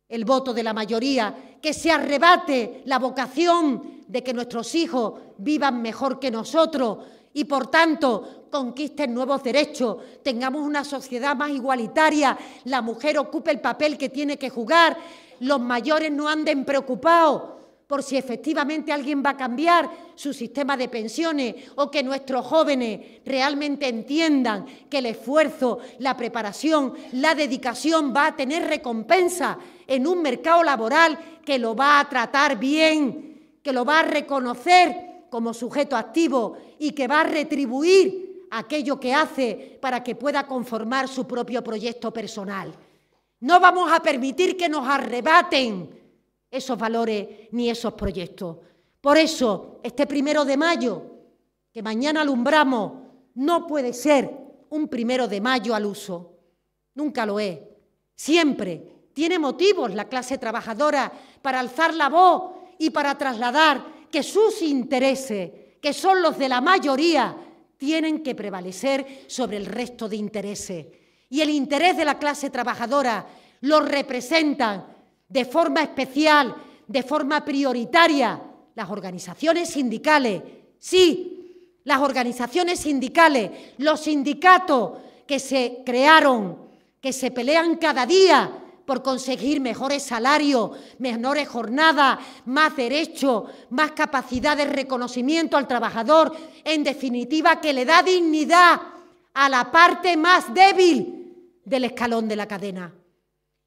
el voto de la mayoría, que se arrebate la vocación de que nuestros hijos vivan mejor que nosotros y, por tanto, conquisten nuevos derechos, tengamos una sociedad más igualitaria, la mujer ocupe el papel que tiene que jugar, los mayores no anden preocupados por si efectivamente alguien va a cambiar su sistema de pensiones, o que nuestros jóvenes realmente entiendan que el esfuerzo, la preparación, la dedicación va a tener recompensa en un mercado laboral que lo va a tratar bien, que lo va a reconocer como sujeto activo y que va a retribuir aquello que hace para que pueda conformar su propio proyecto personal. No vamos a permitir que nos arrebaten esos valores ni esos proyectos. Por eso, este 1 de mayo, que mañana alumbramos no puede ser un 1 de mayo al uso. Nunca lo es. Siempre tiene motivos la clase trabajadora para alzar la voz y para trasladar que sus intereses, que son los de la mayoría, tienen que prevalecer sobre el resto de intereses. Y el interés de la clase trabajadora lo representan de forma especial, de forma prioritaria, las organizaciones sindicales. Sí, las organizaciones sindicales, los sindicatos que se crearon, que se pelean cada día por conseguir mejores salarios, menores jornadas, más derechos, más capacidad de reconocimiento al trabajador, en definitiva, que le da dignidad a la parte más débil del escalón de la cadena.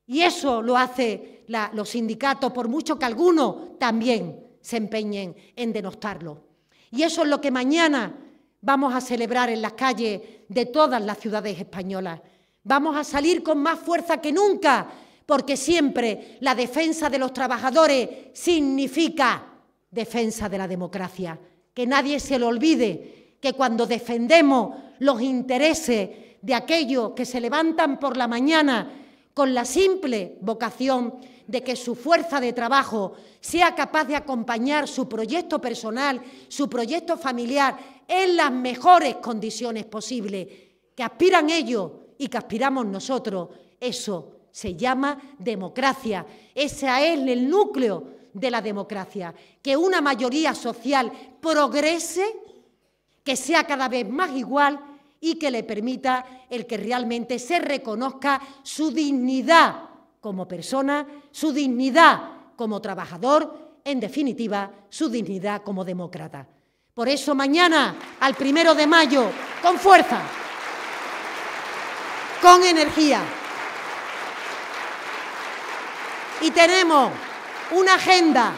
Y eso lo hacen los sindicatos, por mucho que algunos también se empeñen en denostarlo. Y eso es lo que mañana vamos a celebrar en las calles de todas las ciudades españolas. Vamos a salir con más fuerza que nunca, porque siempre la defensa de los trabajadores significa defensa de la democracia. Que nadie se lo olvide, que cuando defendemos los intereses de aquellos que se levantan por la mañana con la simple vocación de que su fuerza de trabajo sea capaz de acompañar su proyecto personal, su proyecto familiar en las mejores condiciones posibles, que aspiran ellos y que aspiramos nosotros, eso se llama democracia. Ese es el núcleo de la democracia, que una mayoría social progrese, que sea cada vez más igual y que le permita el que realmente se reconozca su dignidad como persona, su dignidad como trabajador, en definitiva, su dignidad como demócrata. Por eso mañana, al 1 de mayo, con fuerza, con energía. Y tenemos una agenda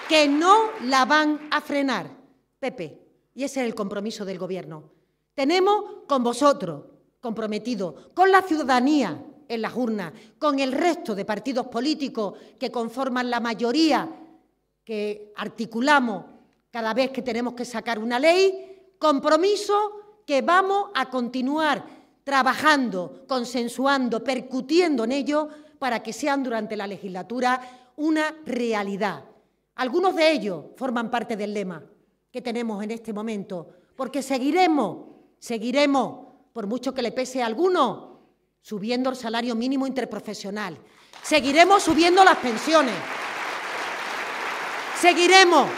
que no la van a frenar, Pepe, y ese es el compromiso del Gobierno. Tenemos con vosotros, comprometidos, con la ciudadanía en las urnas, con el resto de partidos políticos que conforman la mayoría que articulamos cada vez que tenemos que sacar una ley, compromiso que vamos a continuar trabajando, consensuando, percutiendo en ello para que sean durante la legislatura una realidad. Algunos de ellos forman parte del lema que tenemos en este momento, porque seguiremos, por mucho que le pese a algunos, subiendo el salario mínimo interprofesional, seguiremos subiendo las pensiones, seguiremos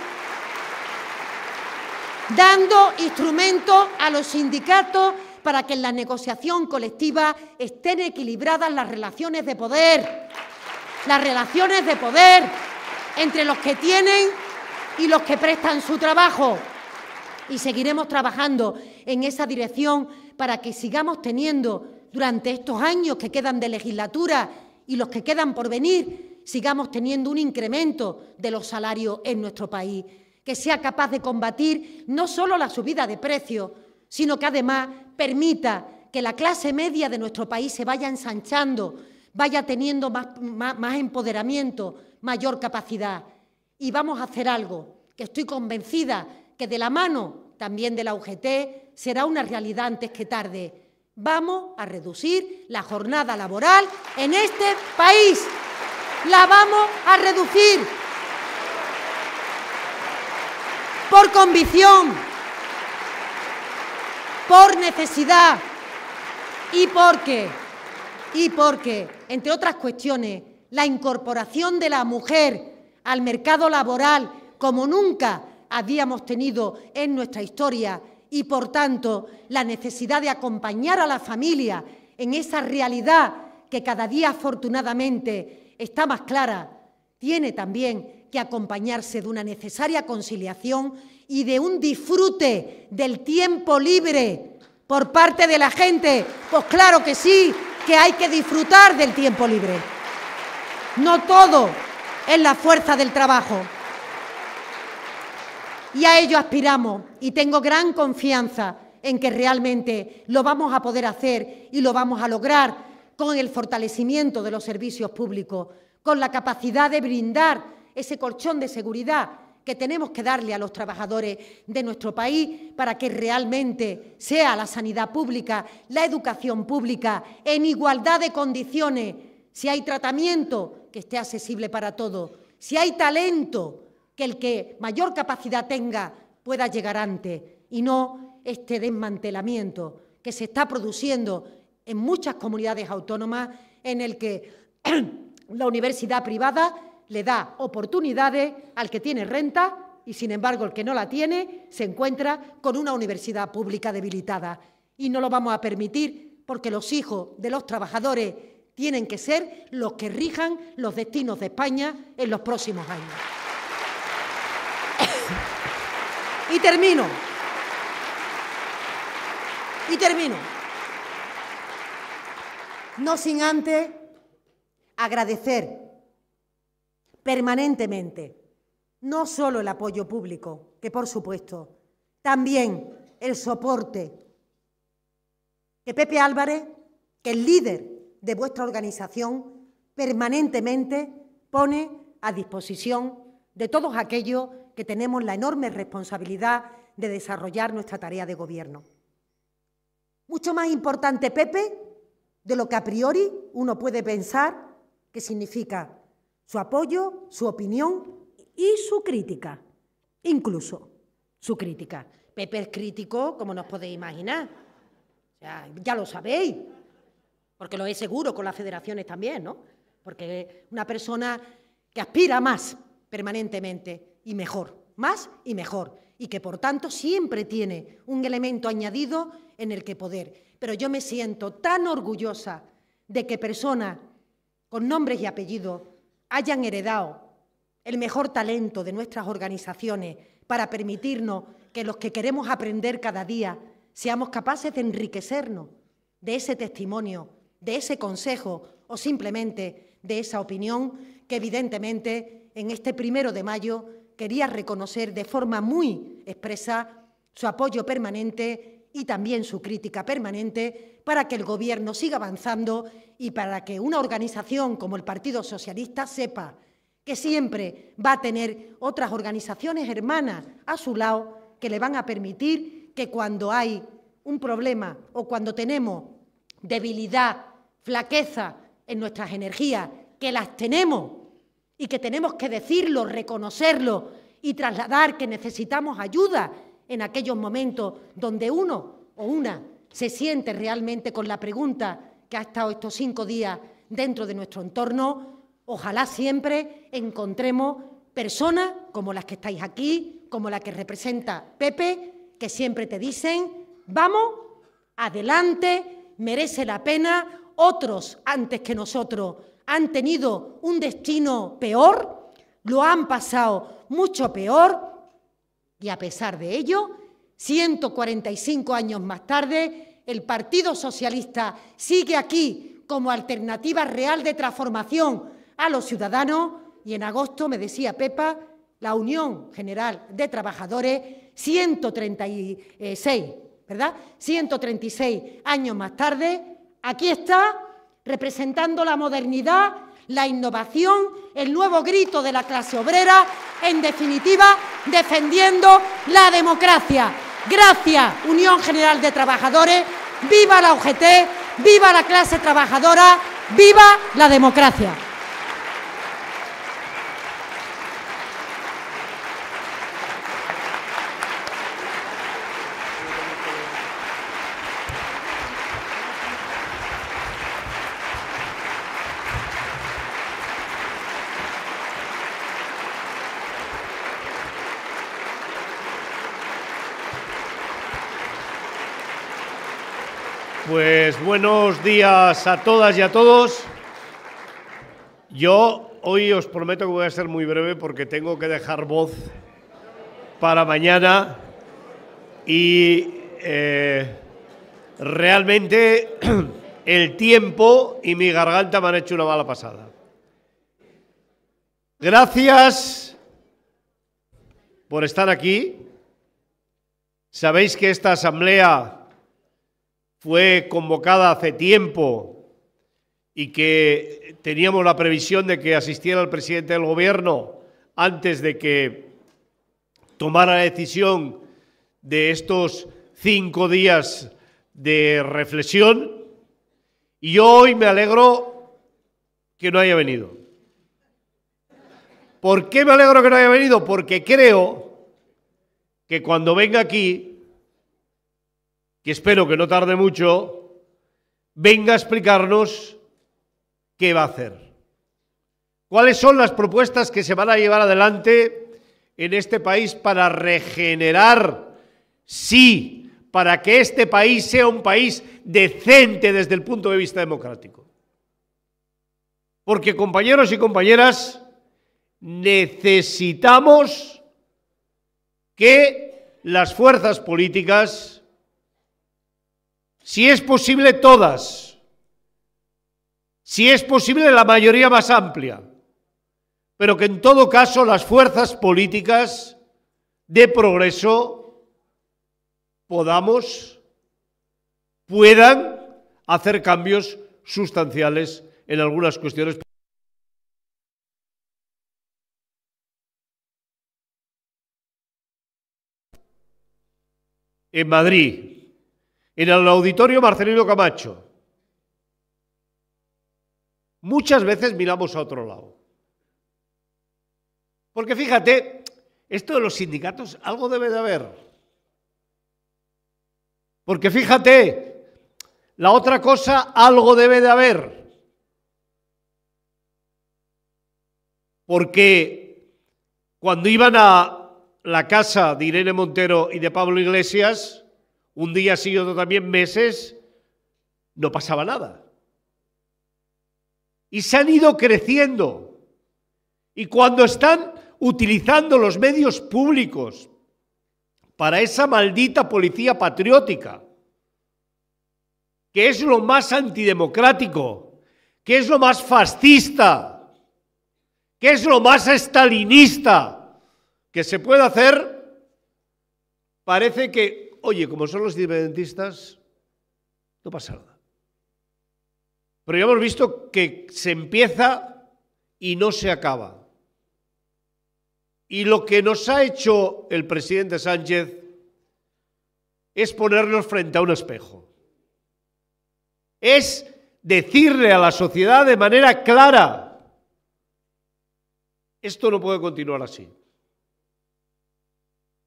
dando instrumentos a los sindicatos para que en la negociación colectiva estén equilibradas las relaciones de poder entre los que tienen y los que prestan su trabajo. Y seguiremos trabajando en esa dirección para que sigamos teniendo durante estos años que quedan de legislatura y los que quedan por venir, sigamos teniendo un incremento de los salarios en nuestro país, que sea capaz de combatir no solo la subida de precios, sino que además permita que la clase media de nuestro país se vaya ensanchando, vaya teniendo más empoderamiento, mayor capacidad. Y vamos a hacer algo que estoy convencida que de la mano también de la UGT será una realidad antes que tarde. Vamos a reducir la jornada laboral en este país. La vamos a reducir por convicción, por necesidad y porque, entre otras cuestiones, la incorporación de la mujer al mercado laboral como nunca habíamos tenido en nuestra historia y, por tanto, la necesidad de acompañar a la familia en esa realidad que cada día, afortunadamente, está más clara, tiene también que acompañarse de una necesaria conciliación y de un disfrute del tiempo libre por parte de la gente. Pues claro que sí, que hay que disfrutar del tiempo libre. No todo es la fuerza del trabajo. Y a ello aspiramos y tengo gran confianza en que realmente lo vamos a poder hacer y lo vamos a lograr con el fortalecimiento de los servicios públicos, con la capacidad de brindar ese colchón de seguridad que tenemos que darle a los trabajadores de nuestro país para que realmente sea la sanidad pública, la educación pública, en igualdad de condiciones, si hay tratamiento, que esté accesible para todos, si hay talento, que el que mayor capacidad tenga pueda llegar antes y no este desmantelamiento que se está produciendo en muchas comunidades autónomas en el que la universidad privada le da oportunidades al que tiene renta y, sin embargo, el que no la tiene se encuentra con una universidad pública debilitada. Y no lo vamos a permitir porque los hijos de los trabajadores tienen que ser los que rijan los destinos de España en los próximos años. Y termino. No sin antes agradecer permanentemente no solo el apoyo público, que por supuesto, también el soporte que Pepe Álvarez, que es líder de vuestra organización, permanentemente pone a disposición de todos aquellos que tenemos la enorme responsabilidad de desarrollar nuestra tarea de gobierno. Mucho más importante, Pepe, de lo que a priori uno puede pensar que significa su apoyo, su opinión y su crítica, incluso su crítica. Pepe es crítico, como nos podéis imaginar. O sea, ya lo sabéis, porque lo es seguro con las federaciones también, ¿no? Porque es una persona que aspira más permanentemente y mejor, más y mejor, y que por tanto siempre tiene un elemento añadido en el que poder. Pero yo me siento tan orgullosa de que personas con nombres y apellidos hayan heredado el mejor talento de nuestras organizaciones para permitirnos que los que queremos aprender cada día seamos capaces de enriquecernos de ese testimonio, de ese consejo o simplemente de esa opinión que evidentemente en este 1 de mayo quería reconocer de forma muy expresa su apoyo permanente y también su crítica permanente para que el Gobierno siga avanzando y para que una organización como el Partido Socialista sepa que siempre va a tener otras organizaciones hermanas a su lado que le van a permitir que cuando hay un problema o cuando tenemos debilidad, flaqueza en nuestras energías, que las tenemos y que tenemos que decirlo, reconocerlo y trasladar que necesitamos ayuda en aquellos momentos donde uno o una se siente realmente con la pregunta que ha estado estos 5 días dentro de nuestro entorno, ojalá siempre encontremos personas como las que estáis aquí, como la que representa Pepe, que siempre te dicen, vamos, adelante, merece la pena, otros antes que nosotros han tenido un destino peor, lo han pasado mucho peor y a pesar de ello, 145 años más tarde, el Partido Socialista sigue aquí como alternativa real de transformación a los ciudadanos y en agosto, me decía Pepa, la Unión General de Trabajadores, 136, ¿verdad? 136 años más tarde, aquí está representando la modernidad, la innovación, el nuevo grito de la clase obrera, en definitiva, defendiendo la democracia. Gracias, Unión General de Trabajadores, viva la UGT, viva la clase trabajadora, viva la democracia. Pues buenos días a todas y a todos. Yo hoy os prometo que voy a ser muy breve porque tengo que dejar voz para mañana y realmente el tiempo y mi garganta me han hecho una mala pasada. Gracias por estar aquí. Sabéis que esta asamblea fue convocada hace tiempo y que teníamos la previsión de que asistiera el presidente del Gobierno antes de que tomara la decisión de estos 5 días de reflexión, y yo hoy me alegro que no haya venido. ¿Por qué me alegro que no haya venido? Porque creo que cuando venga aquí, que espero que no tarde mucho, venga a explicarnos qué va a hacer. ¿Cuáles son las propuestas que se van a llevar adelante en este país para regenerar, sí, para que este país sea un país decente desde el punto de vista democrático? Porque, compañeros y compañeras, necesitamos que las fuerzas políticas, si es posible todas, si es posible la mayoría más amplia, pero que en todo caso las fuerzas políticas de progreso puedan hacer cambios sustanciales en algunas cuestiones. En Madrid, en el Auditorio Marcelino Camacho, muchas veces miramos a otro lado. Porque fíjate, esto de los sindicatos, algo debe de haber. Porque fíjate, la otra cosa, algo debe de haber. Porque cuando iban a la casa de Irene Montero y de Pablo Iglesias, un día sí y otro también meses, no pasaba nada. Y se han ido creciendo. Y cuando están utilizando los medios públicos para esa maldita policía patriótica, que es lo más antidemocrático, que es lo más fascista, que es lo más estalinista que se puede hacer, parece que, oye, como son los independentistas, no pasa nada. Pero ya hemos visto que se empieza y no se acaba. Y lo que nos ha hecho el presidente Sánchez es ponernos frente a un espejo. Es decirle a la sociedad de manera clara: esto no puede continuar así.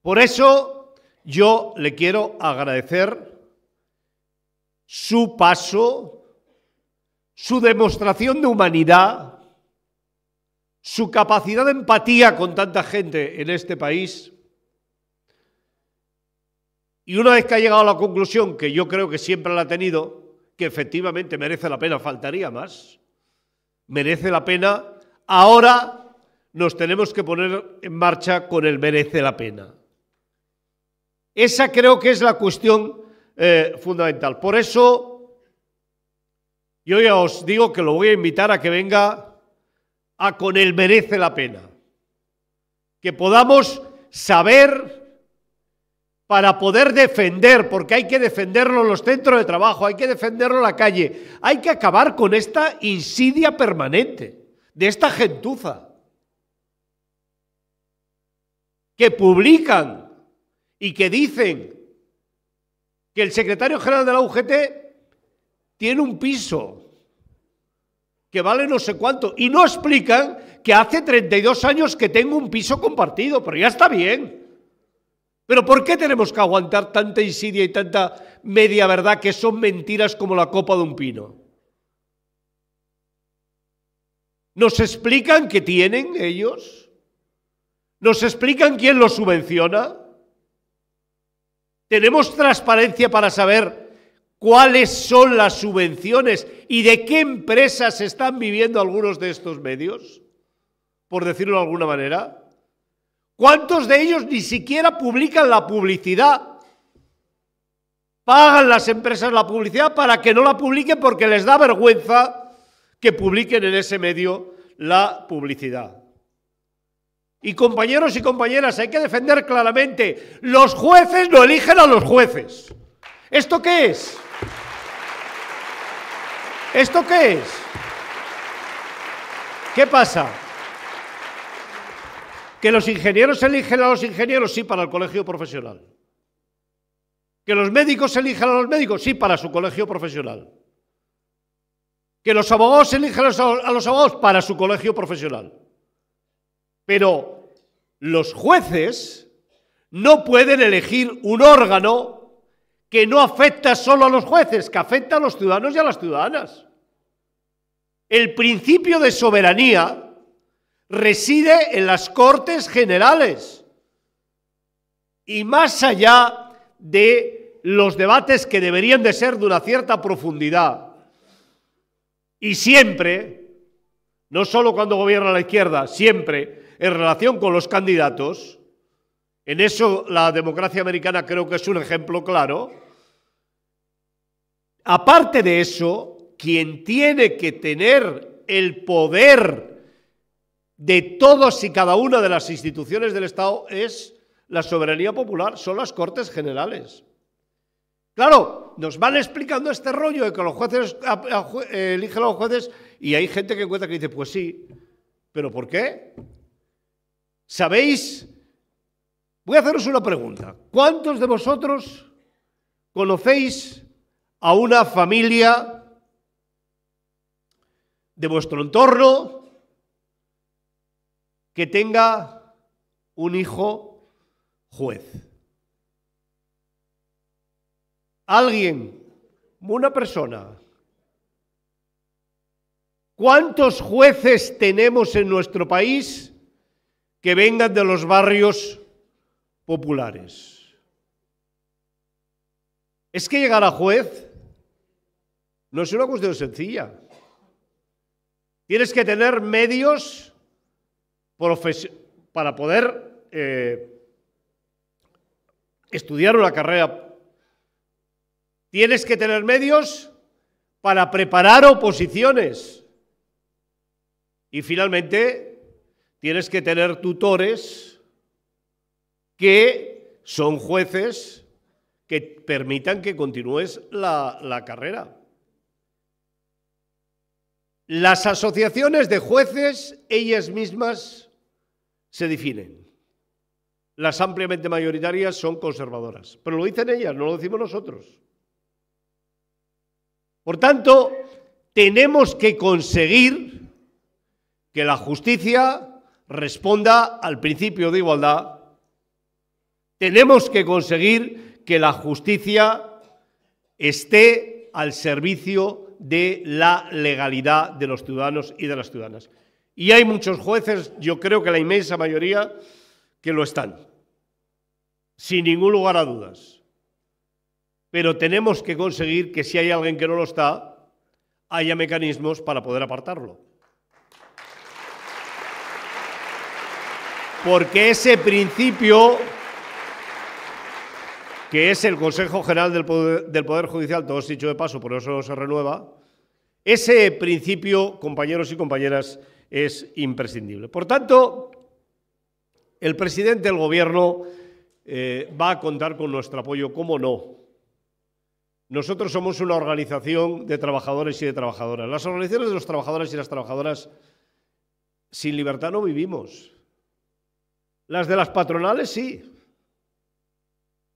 Por eso yo le quiero agradecer su paso, su demostración de humanidad, su capacidad de empatía con tanta gente en este país. Y una vez que ha llegado a la conclusión, que yo creo que siempre la ha tenido, que efectivamente merece la pena, faltaría más, merece la pena, ahora nos tenemos que poner en marcha con el merece la pena. Esa creo que es la cuestión fundamental. Por eso yo ya os digo que lo voy a invitar a que venga a con el merece la pena. Que podamos saber para poder defender, porque hay que defenderlo en los centros de trabajo, hay que defenderlo en la calle, hay que acabar con esta insidia permanente de esta gentuza que publican y que dicen que el secretario general de la UGT tiene un piso que vale no sé cuánto, y no explican que hace 32 años que tengo un piso compartido, pero ya está bien. Pero ¿por qué tenemos que aguantar tanta insidia y tanta media verdad que son mentiras como la copa de un pino? ¿Nos explican qué tienen ellos? ¿Nos explican quién los subvenciona? ¿Tenemos transparencia para saber cuáles son las subvenciones y de qué empresas están viviendo algunos de estos medios? Por decirlo de alguna manera. ¿Cuántos de ellos ni siquiera publican la publicidad? Pagan las empresas la publicidad para que no la publiquen porque les da vergüenza que publiquen en ese medio la publicidad. Y compañeros y compañeras, hay que defender claramente, los jueces no eligen a los jueces. ¿Esto qué es? ¿Esto qué es? ¿Qué pasa? Que los ingenieros eligen a los ingenieros, sí, para el colegio profesional. Que los médicos elijan a los médicos, sí, para su colegio profesional. Que los abogados elijan a los abogados para su colegio profesional. Pero los jueces no pueden elegir un órgano que no afecta solo a los jueces, que afecta a los ciudadanos y a las ciudadanas. El principio de soberanía reside en las Cortes Generales. Y más allá de los debates que deberían de ser de una cierta profundidad, y siempre, no solo cuando gobierna la izquierda, siempre en relación con los candidatos, en eso la democracia americana creo que es un ejemplo claro. Aparte de eso, quien tiene que tener el poder de todas y cada una de las instituciones del Estado es la soberanía popular, son las Cortes Generales. Claro, nos van explicando este rollo de que los jueces eligen a los jueces y hay gente que encuentra que dice, pues sí, ¿pero por qué? ¿Sabéis? Voy a haceros una pregunta. ¿Cuántos de vosotros conocéis a una familia de vuestro entorno que tenga un hijo juez? Alguien, una persona. ¿Cuántos jueces tenemos en nuestro país que vengan de los barrios populares? Es que llegar a juez no es una cuestión sencilla. Tienes que tener medios para poder estudiar una carrera. Tienes que tener medios para preparar oposiciones. Y finalmente, tienes que tener tutores que son jueces que permitan que continúes la carrera. Las asociaciones de jueces, ellas mismas se definen. Las ampliamente mayoritarias son conservadoras. Pero lo dicen ellas, no lo decimos nosotros. Por tanto, tenemos que conseguir que la justicia responda al principio de igualdad. Tenemos que conseguir que la justicia esté al servicio de la legalidad de los ciudadanos y de las ciudadanas. Y hay muchos jueces, yo creo que la inmensa mayoría, que lo están, sin ningún lugar a dudas. Pero tenemos que conseguir que si hay alguien que no lo está, haya mecanismos para poder apartarlo. Porque ese principio, que es el Consejo General del Poder Judicial, todo es dicho de paso, por eso no se renueva, ese principio, compañeros y compañeras, es imprescindible. Por tanto, el presidente del Gobierno va a contar con nuestro apoyo, ¿cómo no? Nosotros somos una organización de trabajadores y de trabajadoras. Las organizaciones de los trabajadores y las trabajadoras sin libertad no vivimos. Las de las patronales sí.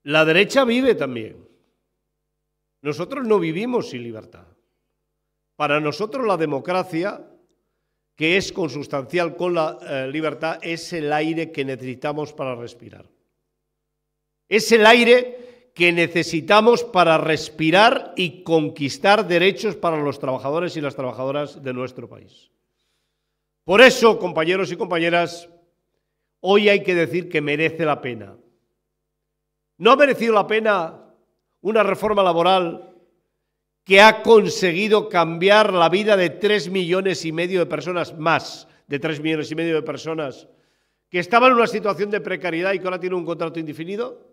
La derecha vive también. Nosotros no vivimos sin libertad. Para nosotros la democracia, que es consustancial con la libertad, es el aire que necesitamos para respirar. Es el aire que necesitamos para respirar y conquistar derechos para los trabajadores y las trabajadoras de nuestro país. Por eso, compañeros y compañeras, hoy hay que decir que merece la pena. ¿No ha merecido la pena una reforma laboral que ha conseguido cambiar la vida de 3,5 millones de personas, más de 3,5 millones de personas, que estaban en una situación de precariedad y que ahora tienen un contrato indefinido?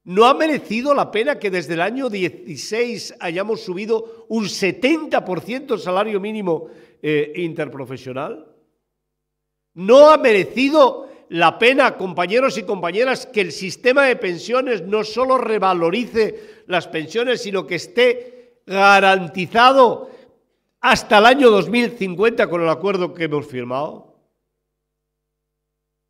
¿No ha merecido la pena que desde el año 16 hayamos subido un 70% el salario mínimo interprofesional? ¿No ha merecido la pena, compañeros y compañeras, que el sistema de pensiones no solo revalorice las pensiones, sino que esté garantizado hasta el año 2050 con el acuerdo que hemos firmado?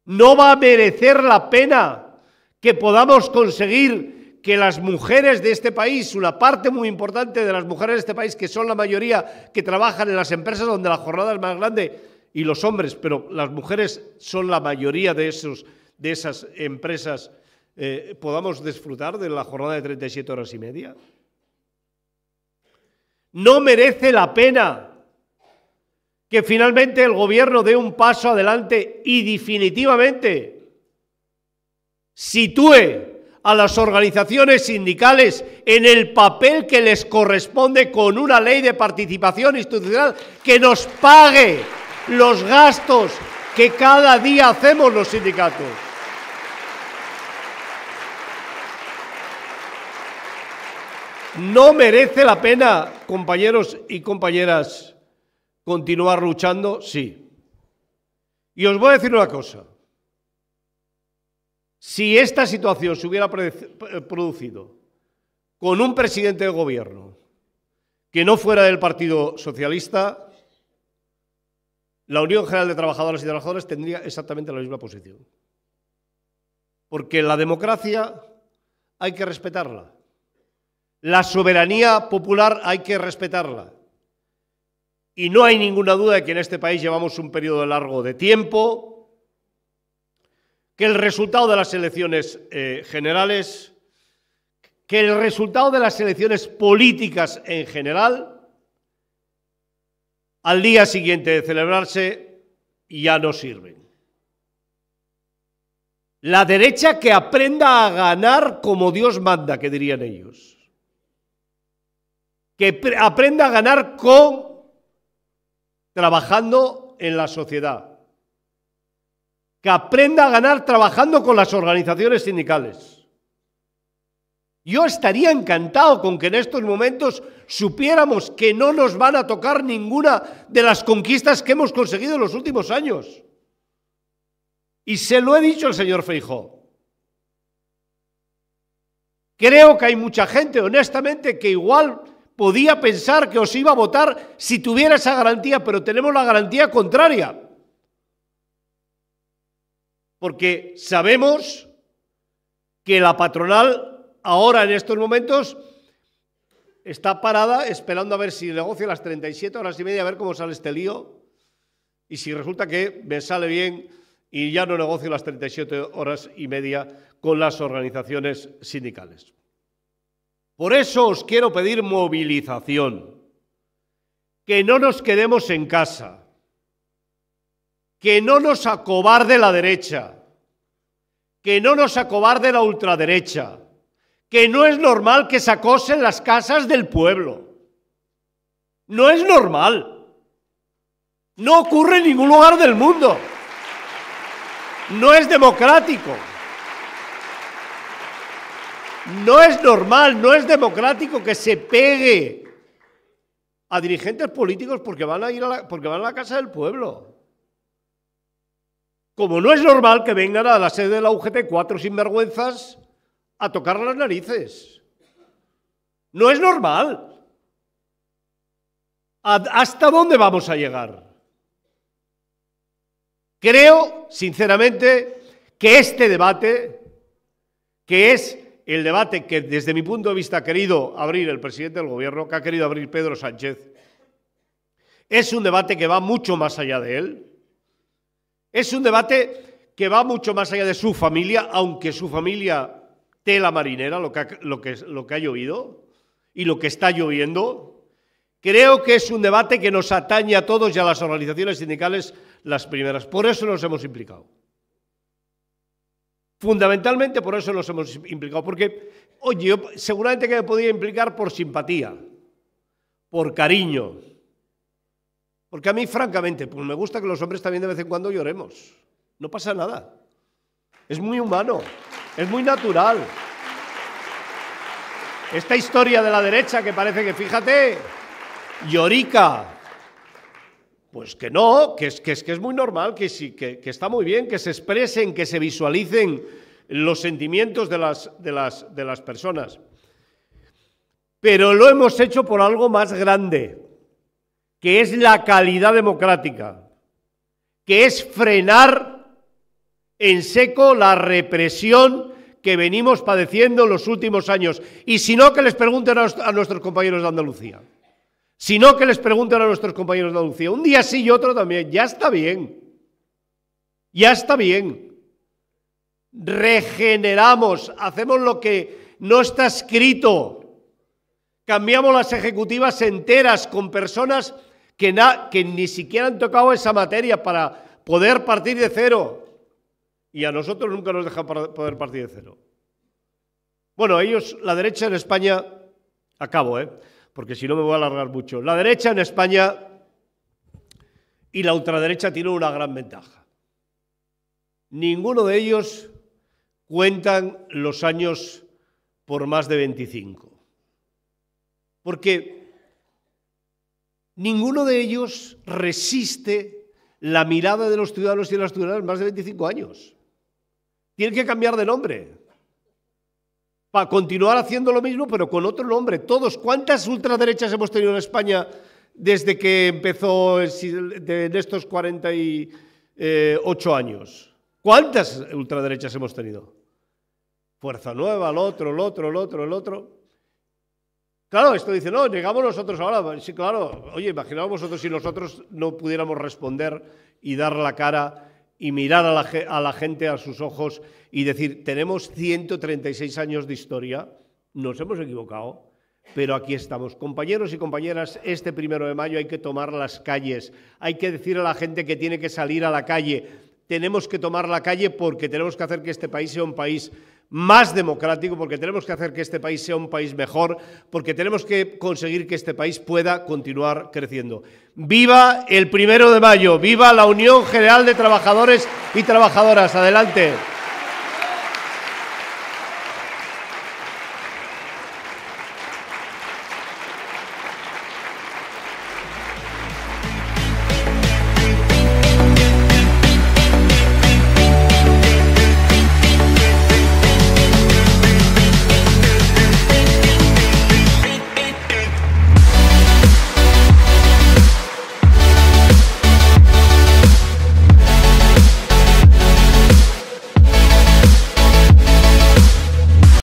No va a merecer la pena que podamos conseguir que las mujeres de este país, una parte muy importante de las mujeres de este país, que son la mayoría que trabajan en las empresas donde la jornada es más grande, y los hombres, pero las mujeres son la mayoría de esas empresas, podamos disfrutar de la jornada de 37 horas y media. No merece la pena que finalmente el gobierno dé un paso adelante y definitivamente sitúe a las organizaciones sindicales en el papel que les corresponde con una ley de participación institucional que nos pague los gastos que cada día hacemos los sindicatos. ¿No merece la pena, compañeros y compañeras, continuar luchando? Sí. Y os voy a decir una cosa. Si esta situación se hubiera producido con un presidente de gobierno que no fuera del Partido Socialista, la Unión General de Trabajadoras y Trabajadores tendría exactamente la misma posición. Porque la democracia hay que respetarla. La soberanía popular hay que respetarla. Y no hay ninguna duda de que en este país llevamos un periodo largo de tiempo, que el resultado de las elecciones generales, que el resultado de las elecciones políticas en general, al día siguiente de celebrarse, ya no sirven. La derecha que aprenda a ganar como Dios manda, que dirían ellos. Que aprenda a ganar trabajando en la sociedad. Que aprenda a ganar trabajando con las organizaciones sindicales. Yo estaría encantado con que en estos momentos supiéramos que no nos van a tocar ninguna de las conquistas que hemos conseguido en los últimos años. Y se lo he dicho al señor Feijóo. Creo que hay mucha gente, honestamente, que igual podía pensar que os iba a votar si tuviera esa garantía, pero tenemos la garantía contraria. Porque sabemos que la patronal ahora, en estos momentos, está parada esperando a ver si negocia las 37 horas y media, a ver cómo sale este lío. Y si resulta que me sale bien y ya no negocio las 37 horas y media con las organizaciones sindicales. Por eso os quiero pedir movilización. Que no nos quedemos en casa. Que no nos acobarde la derecha. Que no nos acobarde la ultraderecha. Que no es normal que se acosen las casas del pueblo. No es normal. No ocurre en ningún lugar del mundo. No es democrático. No es normal, no es democrático que se pegue a dirigentes políticos porque van a la casa del pueblo. Como no es normal que vengan a la sede de la UGT 4 sinvergüenzas a tocar las narices. No es normal. ¿Hasta dónde vamos a llegar? Creo, sinceramente, que este debate, que es el debate que desde mi punto de vista ha querido abrir el presidente del gobierno, que ha querido abrir Pedro Sánchez, es un debate que va mucho más allá de él. Es un debate que va mucho más allá de su familia, aunque su familia tela marinera, lo que ha llovido y lo que está lloviendo. Creo que es un debate que nos atañe a todos y a las organizaciones sindicales las primeras. Por eso nos hemos implicado. Fundamentalmente por eso nos hemos implicado. Porque, oye, yo seguramente que me podía implicar por simpatía, por cariño. Porque a mí, francamente, pues me gusta que los hombres también de vez en cuando lloremos. No pasa nada. Es muy humano. Es muy natural. Esta historia de la derecha que parece que, fíjate, llorica. Pues que no, que es muy normal, que está muy bien, que se expresen, que se visualicen los sentimientos de las personas. Pero lo hemos hecho por algo más grande, que es la calidad democrática, que es frenar en seco la represión que venimos padeciendo en los últimos años. Y si no, que les pregunten a nuestros compañeros de Andalucía. Si no, que les pregunten a nuestros compañeros de Andalucía. Un día sí y otro también. Ya está bien. Ya está bien. Regeneramos, hacemos lo que no está escrito. Cambiamos las ejecutivas enteras con personas que ni siquiera han tocado esa materia para poder partir de cero. Y a nosotros nunca nos dejan poder partir de cero. Bueno, ellos, la derecha en España, acabo, porque si no me voy a alargar mucho. La derecha en España y la ultraderecha tienen una gran ventaja. Ninguno de ellos cuentan los años por más de 25. Porque ninguno de ellos resiste la mirada de los ciudadanos y de las ciudadanas más de 25 años. Tienen que cambiar de nombre para continuar haciendo lo mismo, pero con otro nombre. Todos. ¿Cuántas ultraderechas hemos tenido en España desde que empezó en estos 48 años? ¿Cuántas ultraderechas hemos tenido? Fuerza Nueva, el otro. Claro, esto dice, no, negamos nosotros ahora. Sí, claro. Oye, imaginaos vosotros si nosotros no pudiéramos responder y dar la cara y mirar a la gente a sus ojos y decir, tenemos 136 años de historia, nos hemos equivocado, pero aquí estamos. Compañeros y compañeras, este 1 de mayo hay que tomar las calles, hay que decir a la gente que tiene que salir a la calle. Tenemos que tomar la calle porque tenemos que hacer que este país sea un país más democrático, porque tenemos que hacer que este país sea un país mejor, porque tenemos que conseguir que este país pueda continuar creciendo. ¡Viva el 1 de mayo! ¡Viva la Unión General de Trabajadores y Trabajadoras! ¡Adelante!